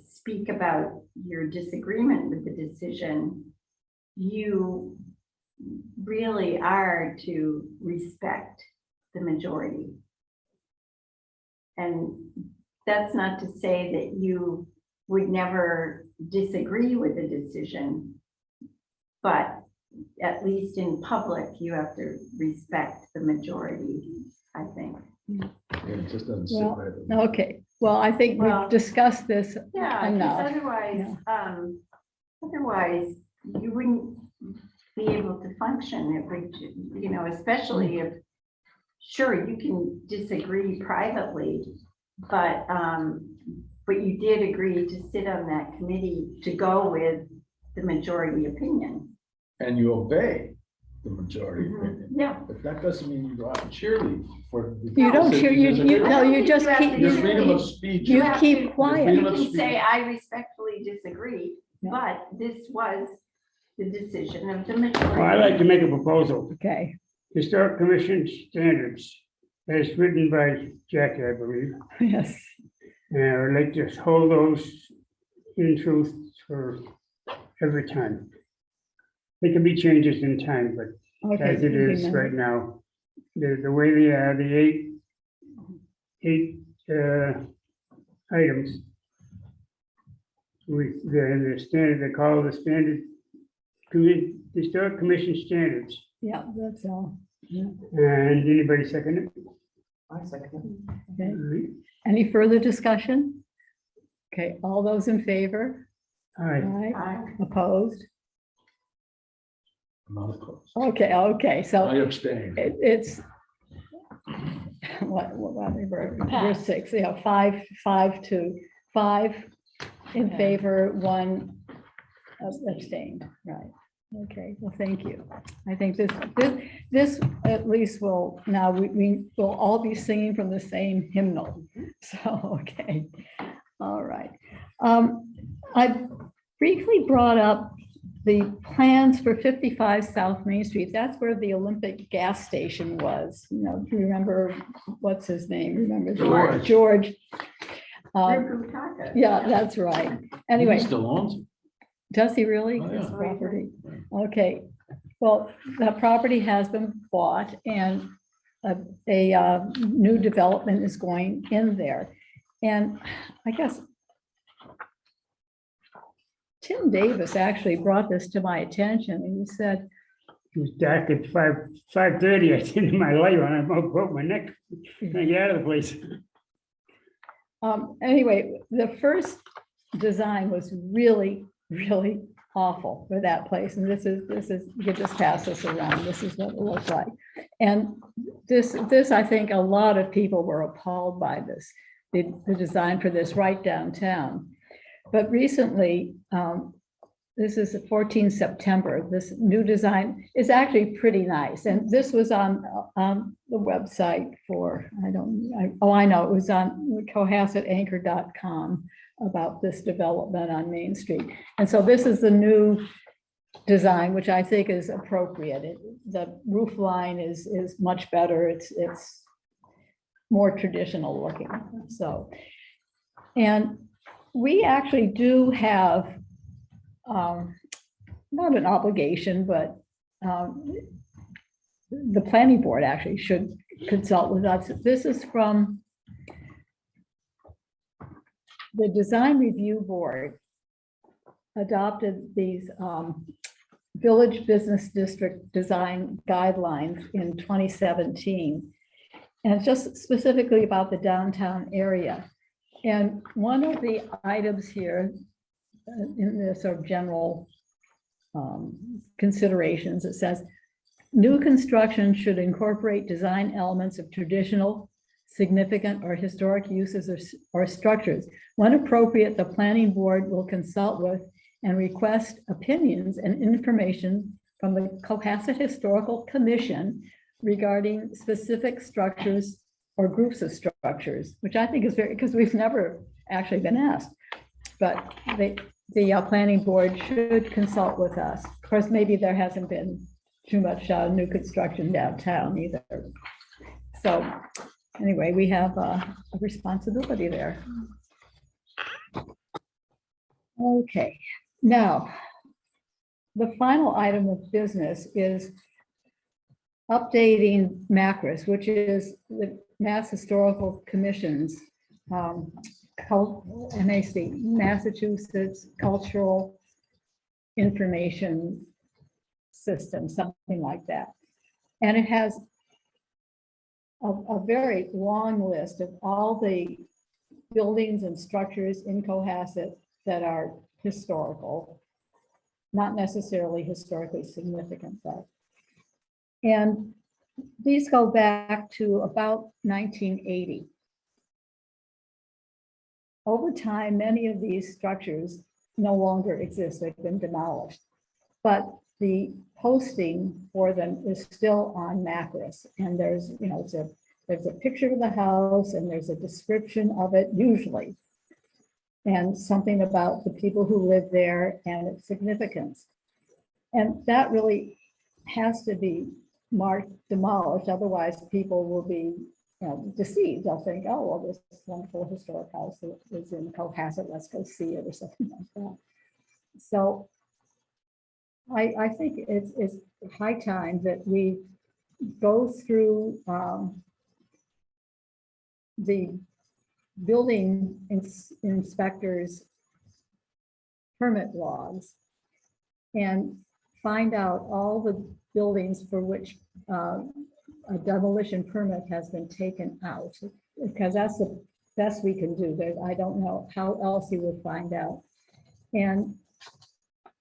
speak about your disagreement with the decision, you really are to respect the majority. And that's not to say that you would never disagree with the decision, but at least in public, you have to respect the majority, I think. Yeah, it just doesn't sit Well, right. with me. okay. Well, I think we've Well, discussed this Yeah, enough. because otherwise you wouldn't be able to function. It would, especially if, sure, you can disagree privately, but you did agree to sit on that committee to go with the majority opinion. And you obey the majority Mhm. opinion. Yeah. But that doesn't mean you go out and cheerlead for. the You don't decision cheer, you disagree. no, you think just you have keep, to Your do freedom it. of speech. you have keep to- quiet. freedom You of can speech. say, I respectfully disagree, Yeah. but this was the decision of the Well, I'd like majority. to make a proposal. Okay, Historic Commission standards, as written by Jackie, I believe. yes, And I'd like to hold those in truth for every time. There can be changes in time, but okay. as it is right now, the way they are, the eight items. The standard, they call the standard, Historic Commission standards. Yeah, that's all. Yeah, And anybody second it? I second okay. Any further discussion? Okay, all those in favor? Aye. Aye. I- Opposed? I'm not opposed. Okay, so I abstain. it's we're 6, 5 to 5 in favor, 1 abstained, right? Okay, well, thank you. I think this at least will, now we will all be singing from the same hymnal. So, okay, all right. I briefly brought up the plans for 55 South Main Street. That's where the Olympic gas station was. Do you remember, what's his name? Remember? George. Rupert Taka. Yeah, that's right. Anyway, He still owns it. does he really? Oh, yeah. His property? Okay, well, that property has been bought and a new development is going in there. And I guess Tim Davis actually brought this to my attention and he said, It was dark at 5:30, I did in my light on, I about broke my neck, trying to get out of the place. anyway, the first design was really, really awful for that place. And this is, you could just pass this around. This is what it looked like. And this, I think a lot of people were appalled by this, the design for this right downtown. But recently, this is 14 September. This new design is actually pretty nice. And this was on the website for, I know, it was on cohassetanchor.com about this development on Main Street. And so this is the new design, which I think is appropriate. The roof line is much better. It's more traditional looking, so. And we actually do have, not an obligation, but the planning board actually should consult with us. This is from the Design Review Board adopted these Village Business District Design Guidelines in 2017. And it's just specifically about the downtown area. And one of the items here in the sort of general considerations, it says, new construction should incorporate design elements of traditional, significant, or historic uses or structures. When appropriate, the planning board will consult with and request opinions and information from the Cohasset Historical Commission regarding specific structures or groups of structures, which I think is very, because we've never actually been asked. But the planning board should consult with us. Of course, maybe there hasn't been too much new construction downtown either. So anyway, we have a responsibility there. Okay, now, the final item of business is updating MACRIS, which is the Mass Historical Commission's MAC, Massachusetts Cultural Information System, something like that. And it has a very long list of all the buildings and structures in Cohasset that are historical, not necessarily historically significant, but. And these go back to about 1980. Over time, many of these structures no longer exist. They've been demolished. But the posting for them is still on MACRIS. And there's, you know, there's a picture of the house and there's a description of it usually. And something about the people who live there and its significance. And that really has to be marked demolished, otherwise people will be, you know, deceived. They'll think, oh, well, this wonderful historic house is in Cohasset, let's go see it or something like that. So I think it's high time that we go through the building inspectors' permit logs and find out all the buildings for which a demolition permit has been taken out, because that's the best we can do. I don't know how else you would find out. And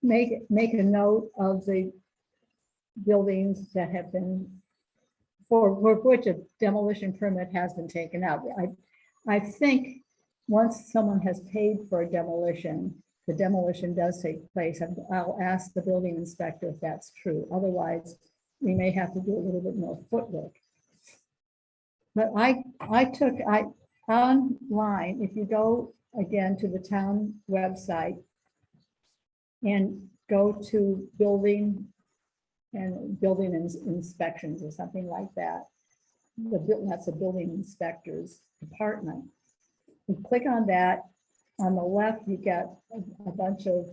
make a note of the buildings that have been, for which a demolition permit has been taken out. I think once someone has paid for a demolition, the demolition does take place. I'll ask the building inspector if that's true. Otherwise, we may have to do a little bit more footwork. But I took online, if you go again to the town website and go to building inspections or something like that, that's a building inspector's department. You click on that. On the left, you get a bunch of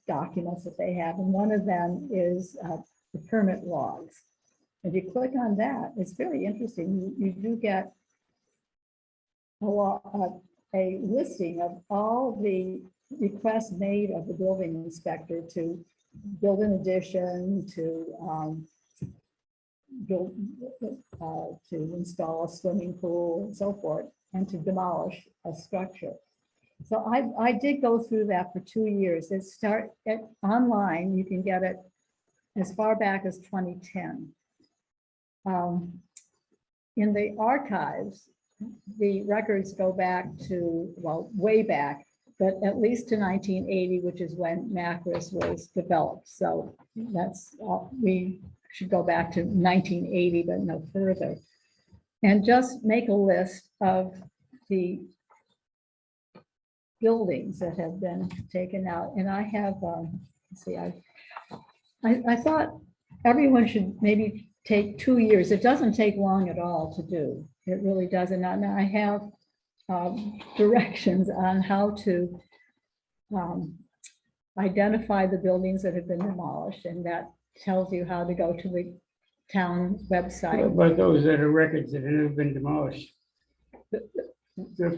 documents that they have, and one of them is the permit logs. If you click on that, it's very interesting. You do get a listing of all the requests made of the building inspector to build an addition, to install a swimming pool and so forth, and to demolish a structure. So I did go through that for 2 years. It start at online. You can get it as far back as 2010. In the archives, the records go back to, well, way back but at least to 1980, which is when Macris was developed. So that's, we should go back to 1980, but no further. And just make a list of the buildings that have been taken out. And I have, let's see, I thought everyone should maybe take 2 years. It doesn't take long at all to do. It really doesn't. And I have directions on how to identify the buildings that have been demolished, and that tells you how to go to the town website. But those that are records that have been demolished.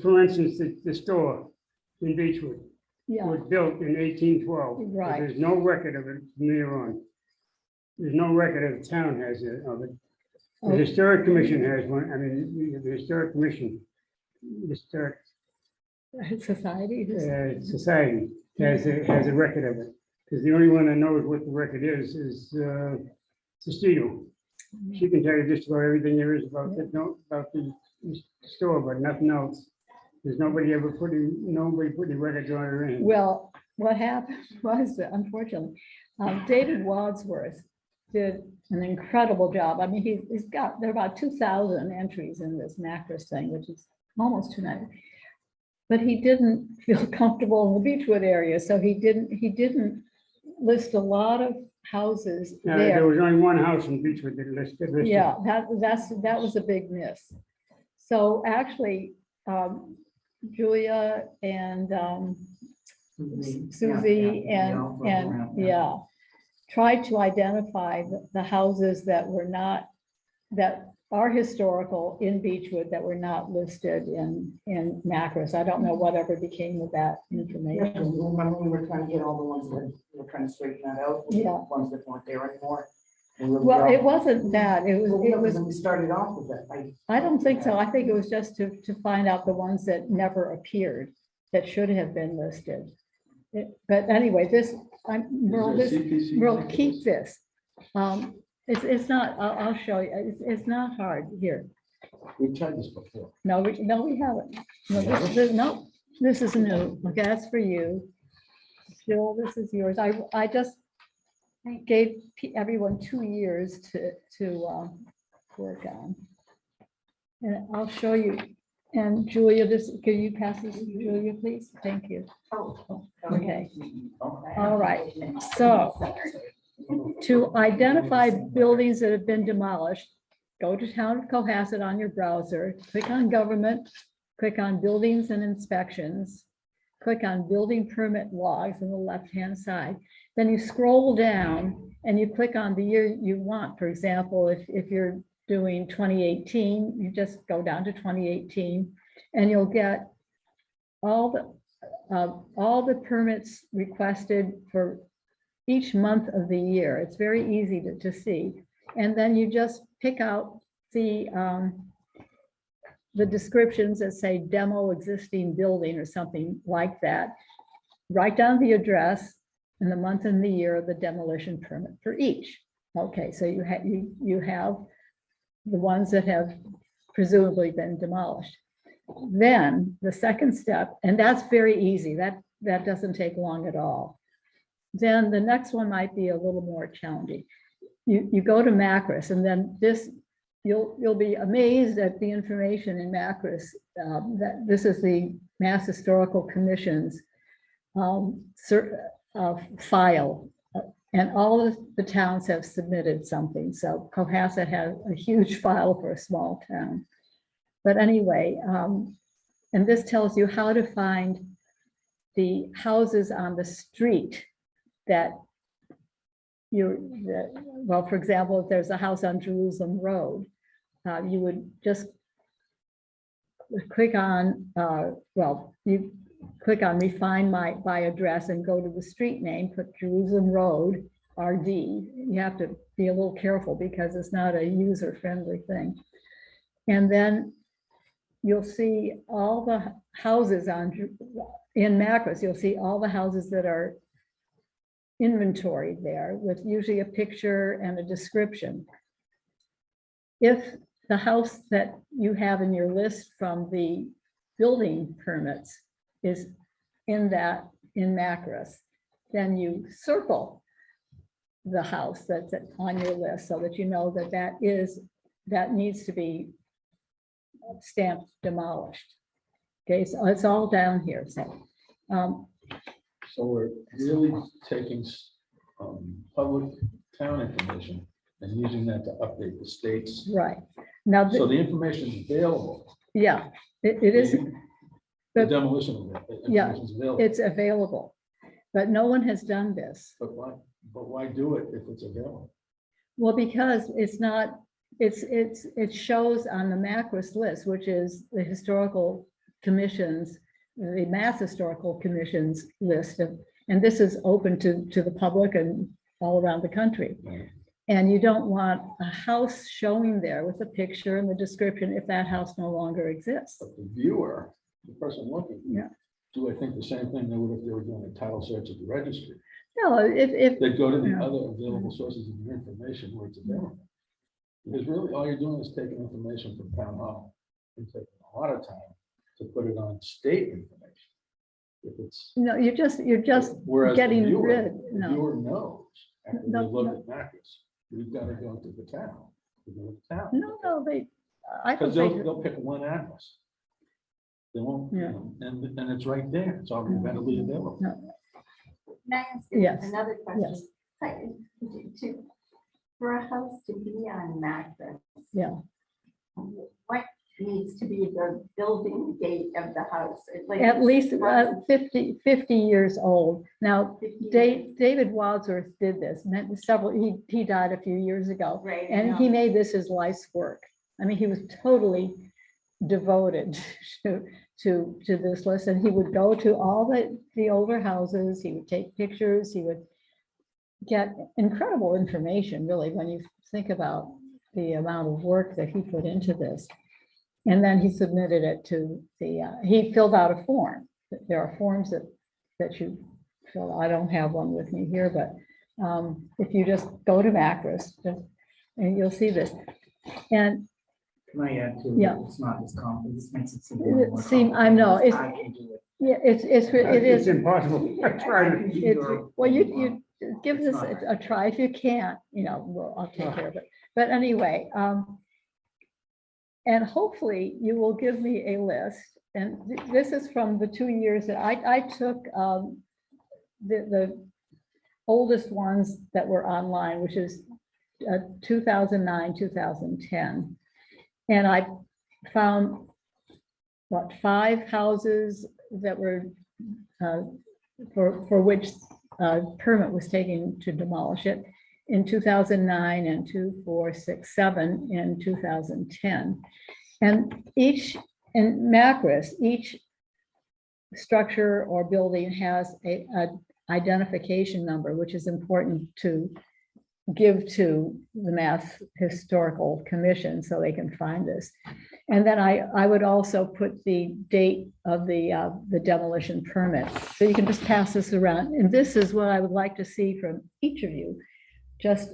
For instance, the store in Beechwood Yeah, was built in 1812. but Right. There's no record of it from there on. There's no record of the town has it, of it. The Oh. Historic Commission has one, I mean, the Historic Commission, the Historic society. Society has a record of it. Because the only one that knows what the record is Sestito. She can tell you just about everything there is about the store, but nothing else. There's nobody put the records on her in. Well, what happened was, that unfortunately, David Wadsworth did an incredible job. I mean, he's got, there are about 2,000 entries in this Macris thing, which is almost too many. But he didn't feel comfortable in the Beechwood area, so he didn't list a lot of houses There there. was only one house in Beechwood that listed. Yeah, that was a big miss. So actually, Julia and Susie and yeah, tried to identify the houses that were not, that are historical in Beechwood that were not listed in Macris. I don't know whatever became of that Yeah, 'cause information. remember we were trying to get all the ones that we were trying to straighten that out. the Yeah. Ones that weren't there anymore. And we were- Well, it wasn't that, it Well, was, no, 'cause we started off with that. I don't think so. I think it was just to find out the ones that never appeared, that should have been listed. But anyway, Merle, keep this. It's not, I'll show you, it's not hard here. We've tried this before. No, we haven't. No, no, this is new. Okay, that's for you. Jill, this is yours. I just gave everyone 2 years to work on. And I'll show you. And Julia, can you pass this to Julia, please? Thank you. Oh. Okay. All right. So to identify buildings that have been demolished, go to Town of Cohasset on your browser, click on Government, click on Buildings and Inspections, click on Building Permit Logs on the left-hand side. Then you scroll down and you click on the year you want. For example, if you're doing 2018, you just go down to 2018 and you'll get all the permits requested for each month of the year. It's very easy to see. And then you just pick out the descriptions that say demo existing building or something like that. Write down the address and the month and the year of the demolition permit for each. Okay, so you have the ones that have presumably been demolished. Then the second step, and that's very easy, that doesn't take long at all. Then the next one might be a little more challenging. You go to Macris, and then you'll be amazed at the information in Macris. That this is the Mass Historical Commission's file, and all of the towns have submitted something. So Cohasset has a huge file for a small town. But anyway, and this tells you how to find the houses on the street that well, for example, if there's a house on Jerusalem Road, you would just click on, you click on refine by address and go to the street name, put Jerusalem Road, RD. You have to be a little careful because it's not a user-friendly thing. And then you'll see all the houses in Macris, you'll see all the houses that are inventoried there with usually a picture and a description. If the house that you have in your list from the building permits is in Macris, then you circle the house that's on your list so that you know that that needs to be stamped demolished. Okay, so it's all down here, so. So we're really taking public town information and using that to update the states. Right, now, So the information is available. yeah, it is, The but- demolition of it. Yeah, information's available. it's available, but no one has done this. But why do it if it's available? Well, because it's not, it shows on the Macris list, which is the historical commissions, the Mass Historical Commission's list of, and this is open to the public and all around the country. Right. And you don't want a house showing there with a picture and the description if that house no longer exists. But the viewer, the person looking. Yeah. Do I think the same thing they would if they were doing a title search at the registry? No, if, They'd go to the Yeah. other available sources of information where it's available. Because really, all you're doing is taking information from town hall and taking a lot of time to put it on state information. If it's. no, you're just Whereas the getting viewer- rid, the no. Viewer knows, after they No, look no. at Macris, we've got to go to the town. To go to the town. No, I don't Because think, they'll pick one address. They won't, Yeah. and it's right there, it's already readily available. no, Can I ask you Yes, another question? yes. For a house to be on Macris, yeah. what needs to be the building date of the house? Like, At least it's 50 years old. Now, 50 David Wadsworth did this, meant several, he died a few years ago, Right. and no. he made this his life's work. I mean, he was totally devoted to this list, and he would go to all the older houses, he would take pictures, he would get incredible information, really, when you think about the amount of work that he put into this. And then he submitted it to he filled out a form. There are forms that you fill. I don't have one with me here, but if you just go to Macris, and you'll see this. And Can I add to? Yeah. It's not as complex, this makes it seem. It more seem- I know, complicated. it's- I can do it. yeah, it It's is, impossible. I tried it. it's, well, you give this a try. If you can't, I'll take care of it. But anyway, and hopefully you will give me a list. And this is from the 2 years that I took the oldest ones that were online, which is 2009, 2010. And I found, 5 houses that were for which permit was taken to demolish it in 2009 and 2, 4, 6, 7 in 2010. And in Macris, each structure or building has a identification number, which is important to give to the Mass Historical Commission so they can find this. And then I would also put the date of the demolition permit. So you can just pass this around. And this is what I would like to see from each of you. Just,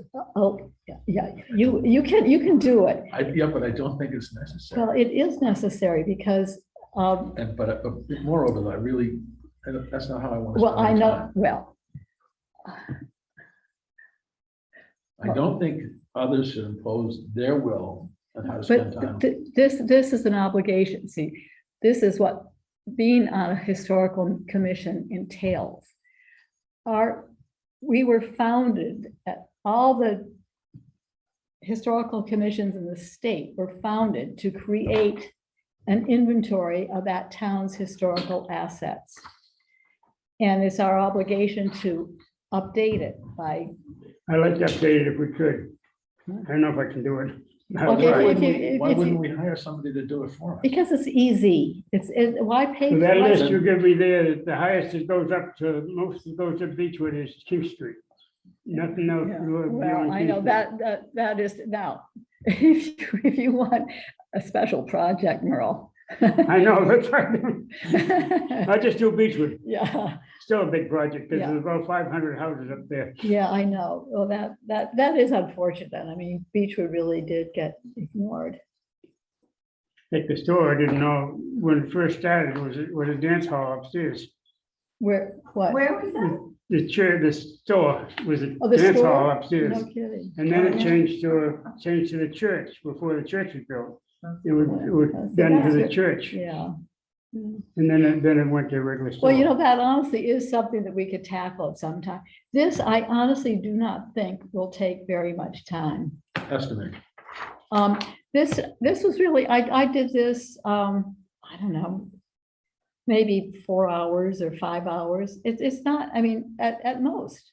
yeah, you can do it. Yeah, but I don't think it's necessary. Well, it is necessary because, But moreover, that's not how I want to. well, spend I my know, time. well, I don't think others should impose their will on how to but spend time. this is an obligation. See, this is what being on a historical commission entails. We were founded, all the historical commissions in the state were founded to create an inventory of that town's historical assets. And it's our obligation to update it by, I'd like to update it if we could. I don't know if I can do it. I'll Okay, try. Why wouldn't we hire somebody to do it for us? because it's easy. Why pay? So that why- list you give me there, the highest it goes up to, most it goes to Beechwood is King Street. Nothing else. Yeah, beyond well, I King know Street. that is now, if you want a special project, Merle. I know, that's right. I just do Beechwood, Yeah, still a big project, because Yeah. there's about 500 houses up there. yeah, I know. Well, that is unfortunate. I mean, Beechwood really did get ignored. Like the store, I didn't know, when it first started, was a dance hall upstairs. what? Where was that? The store was a Oh, the dance hall store? upstairs. No kidding. And then it changed to the church before the church was built. It was So done to that's the it. church. Yeah. And then it went to a regular store. Well, you know, that honestly is something that we could tackle at some time. This, I honestly do not think will take very much time. Estimate. This was really, I did this, I don't know, maybe 4 hours or 5 hours. It's not, I mean, at most.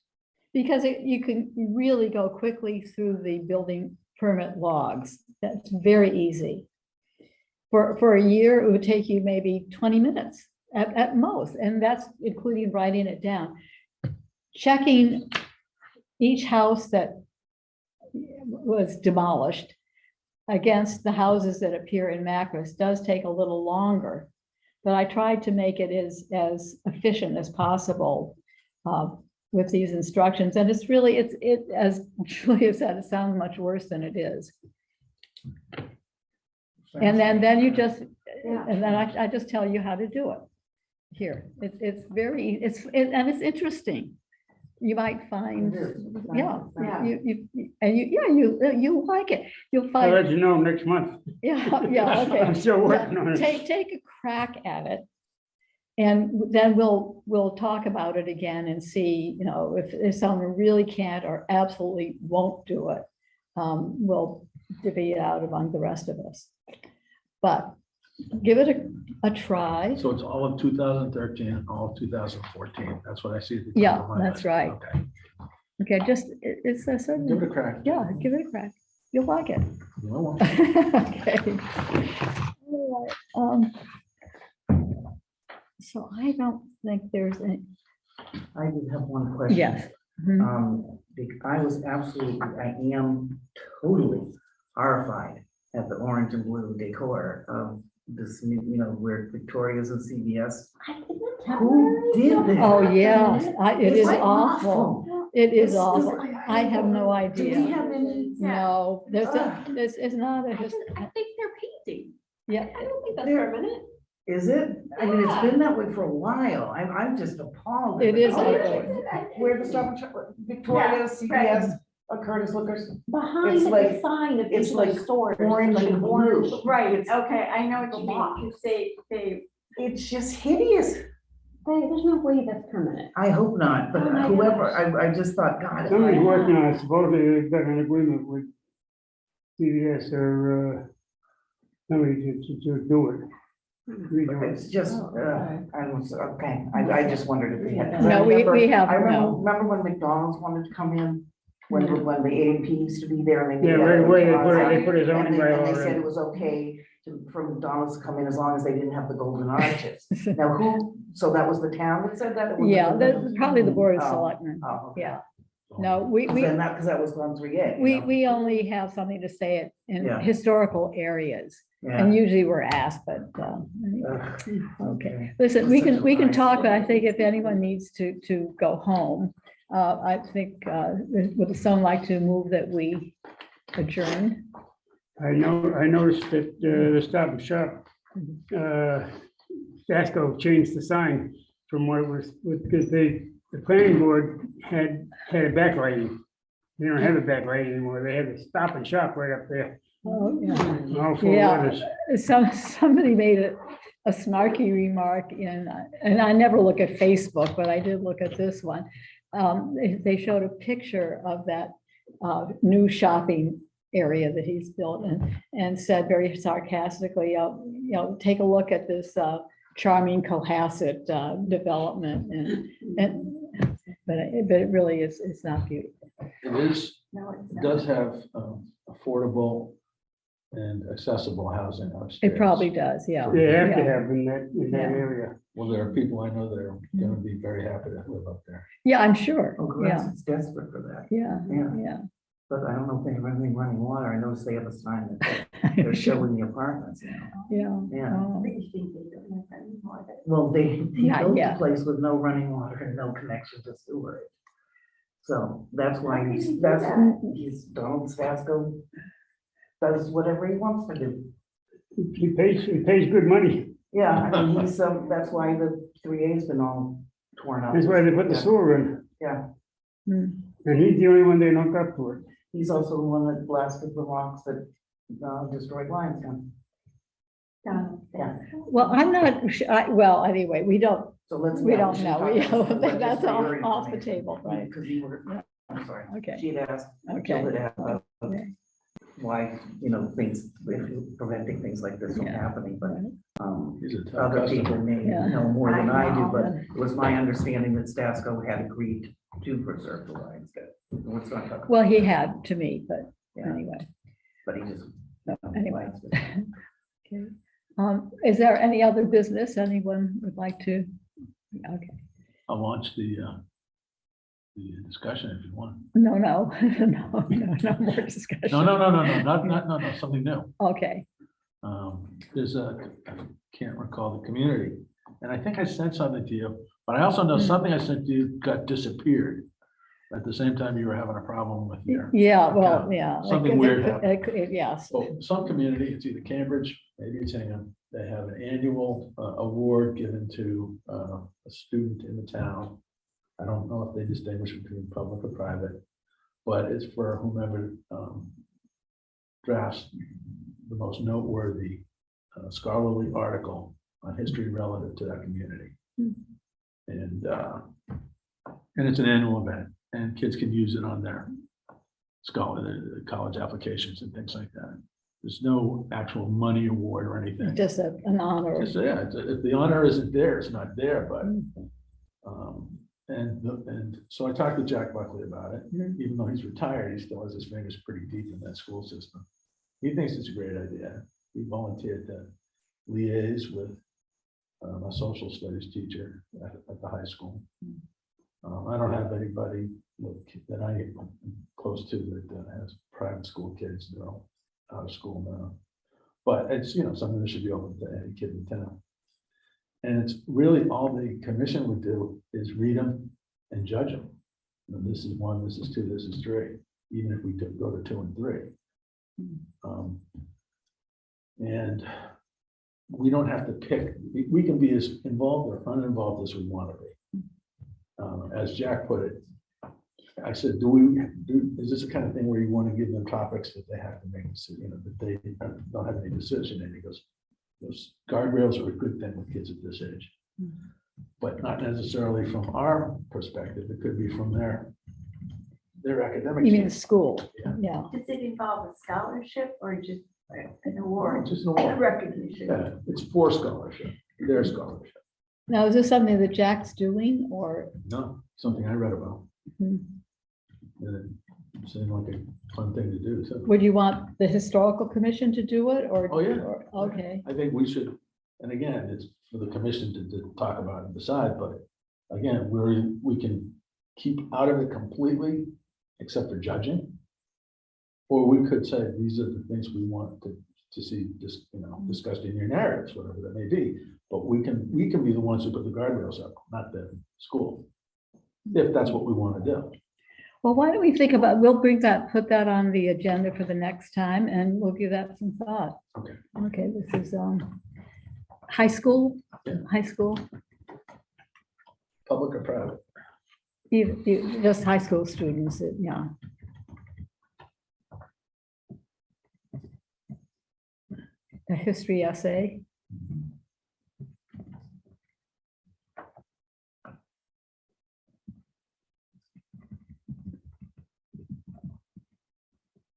Because you can really go quickly through the building permit logs. That's very easy. For a year, it would take you maybe 20 minutes at most, and that's including writing it down. Checking each house that was demolished against the houses that appear in Macris does take a little longer, but I tried to make it as efficient as possible with these instructions, and it's really, as Julia said, it sounds much worse than it is. And then you just, Yeah. and then I just tell you how to do it. Here, it's very, and it's interesting. You might find, It is. yeah, Yeah. you like it. You'll I'll find, let you know next month. yeah, okay. I'm still working on it. Take a crack at it. And then we'll talk about it again and see, you know, if someone really can't or absolutely won't do it, we'll divvy it out among the rest of us. But give it a try. So it's all of 2013 and all of 2014. That's what I see. at the top Yeah, of my that's list. right. Okay. Okay, just, it's a Give it certain, a crack. yeah, give it a crack. You'll like it. You know what? Okay. All right, so I don't think there's any, I did have one question. yes. Mhm. I was absolutely, I am totally horrified at the orange and blue decor of this, you know, where Victoria's and CVS. Who did that? Oh, yeah, it is It's awful. It is It's awful. stupid. I have no Do we idea. have any? No, this is not a, I think they're painting. yeah, I don't think that's There- permanent. Is it? I mean, it's been that way for a while. I'm just appalled. It is Oh, ugly. Where the Stop and Shop, Victoria's, CVS, Curtis Liquors, Behind It's the like- sign of it's each like of the stores. orange like and orange. blue. Right, okay, I know what The you lot. mean. They, It's just hideous. There's no way that's permanent. I hope not, but Oh my whoever, gosh. I just thought, God. if Somebody's I- working on it. Supposedly they've got an agreement with CVS or somebody to do it. Redo it. It's just, Okay, I just wondered if they had. No, we have, I no. remember when McDonald's wanted to come in, when the A&P used to be there and they. Yeah, right away, they put a zoning And bylaw they said in. it was okay for McDonald's to come in as long as they didn't have the golden arches. Now so that was the town that said that? It was Yeah, the- that's probably the Board of Oh, Selectmen. Oh, okay. Yeah, no, we Then that, because that was on 3A. you know? we only have something to say it in Yeah. historical areas. Yeah. And usually we're asked, but, anyway. Ugh, Okay. Listen, we Such a can nice- talk, but I think if anyone needs to go home, I think, would someone like to move that we adjourn? I noticed that the Stop and Shop, Vasco changed the sign from what it was, because the planning board had a backlighting. They don't have a backlight anymore. They have a Stop and Shop right up there. Oh, yeah. All four Yeah. letters. Somebody made a snarky remark and I never look at Facebook, but I did look at this one. They showed a picture of that new shopping area that he's built and said very sarcastically, take a look at this charming Cohasset development but it really is, it's not beautiful. It is, no, it's it not. does have affordable and accessible housing upstairs. It probably does, yeah. They have to Yeah. have in that Yeah. area. Well, there are people I know that are going to be very happy to live up there. Yeah, I'm sure. Oh, Yeah, Grass is desperate for that, yeah, Yeah. yeah. but I don't know if they have any running water. I noticed they have a sign that they're showing the apartments now. Yeah. Yeah. Oh. But you think they don't have any more of it. Well, they Not built yet. a place with no running water and no connection to sewer. So that's why How can he's, you do that's, that? he's, Donald Vasco does whatever he wants to do. He pays good money. Yeah, I mean, that's why the 3A's been all torn up. That's why they put the Yeah. sewer in, Yeah, Hmm. and he's the only one they don't up to it. he's also the one that blasted the rocks that destroyed Lionsden. Yeah. Well, I'm not, well, anyway, we don't, So let's. We yeah, don't should know. talk We- about the that's legislator off the information, table, right. Because you were, Yeah. I'm sorry, okay, she had asked, okay. Jill had asked Okay. why, things, preventing things like this from Yeah. happening, but Right. He's a tough other people customer. may Yeah. know more than I do, but Yeah. it was my understanding that Stasco had agreed to preserve the lines. Let's not talk about Well, he that. had to me, but Yeah, anyway. but he just. Anyway. Okay. Is there any other business anyone would like to? Okay, I'll launch the discussion if you want. no, no more discussion. No, something new. Okay, There's I can't recall the community, and I think I sent something to you, but I also know something I sent to you got disappeared. At the same time, you were having a problem with your, yeah, well, Okay. yeah. Something weird happened. Yes, well, some community, it's either Cambridge, maybe it's Hingham, they have an annual award given to a student in the town. I don't know if they distinguish between public or private, but it's for whomever drafts the most noteworthy scholarly article on history relative to that community. Hmm. And it's an annual event, and kids can use it on their college applications and things like that. There's no actual money award or anything. just an honor. Just, yeah, if the honor isn't there, it's not there, but, Mm. and so I talked to Jack Buckley about it. Mhm. Even though he's retired, he still has his fingers pretty deep in that school system. He thinks it's a great idea. He volunteered to liaise with a social studies teacher at the high school. I don't have anybody that I am close to that has private school kids. They're all out of school now. But it's, something that should be open to any kid in town. And it's really all the commission would do is read them and judge them. This is 1, this is 2, this is 3, even if we go to 2 and 3. And we don't have to pick, we can be as involved or uninvolved as we want to be. As Jack put it, I said, is this the kind of thing where you want to give them topics that they have to make, that they don't have any decision? And he goes, those guardrails are a good thing with kids at this age, but not necessarily from our perspective. It could be from their academic. You mean the team. school? Yeah. Yeah, Does it involve a scholarship or just an award? Just an award. Recognition. Yeah, it's for scholarship, their scholarship. now is this something that Jack's doing or? No, something I read about. Hmm. And it seemed like a fun thing to do. So Would you want the historical commission to do it or? Oh, yeah. or- Okay, I think we should, and again, it's for the commission to talk about and decide, but again, we can keep out of it completely, except for judging. Or we could say, these are the things we want to see just, discussed in your narratives, whatever that may be. But we can be the ones who put the guardrails up, not the school, if that's what we want to do. well, why don't we we'll put that on the agenda for the next time and we'll give that some thought. Okay. Okay, this is high school, Yeah. high school, Public or private? just high school students, yeah. A history essay.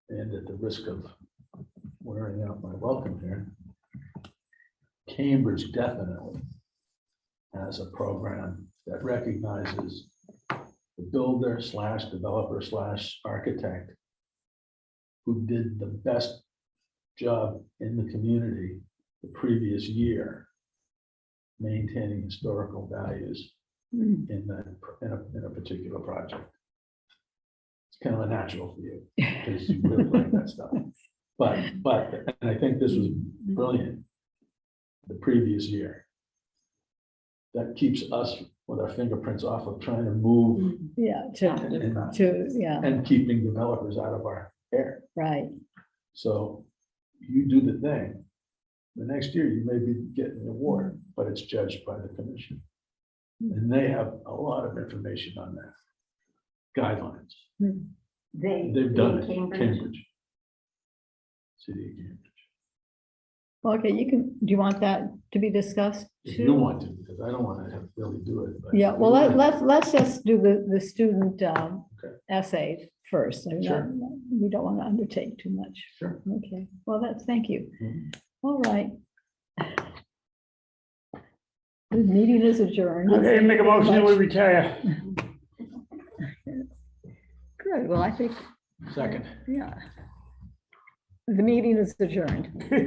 And at the risk of wearing out my welcome here, Cambridge definitely has a program that recognizes the builder / developer / architect who did the best job in the community the previous year, maintaining historical values Hmm. in a particular project. It's kind of a natural for you, because you really like that stuff. But, and I think this was brilliant, the previous year. That keeps us with our fingerprints off of trying to move Yeah, yeah, and keeping developers out of our hair. right. So you do the thing. The next year, you may be getting an award, but it's judged by the commission. And they have a lot of information on that. Guidelines. They've done it, Cambridge. City of Cambridge. Okay, you can, do you want that to be discussed If too? you want to, because I don't want to have really do it. but Yeah, if you well, want to- let's just do the student Okay. essay first. I mean, Sure. We don't want to undertake too much. Sure. Okay, well, thank you. Mhm. All right. The meeting is adjourned. Okay, make a motion that we retire. Good, well, I think, Second. yeah. The meeting is adjourned.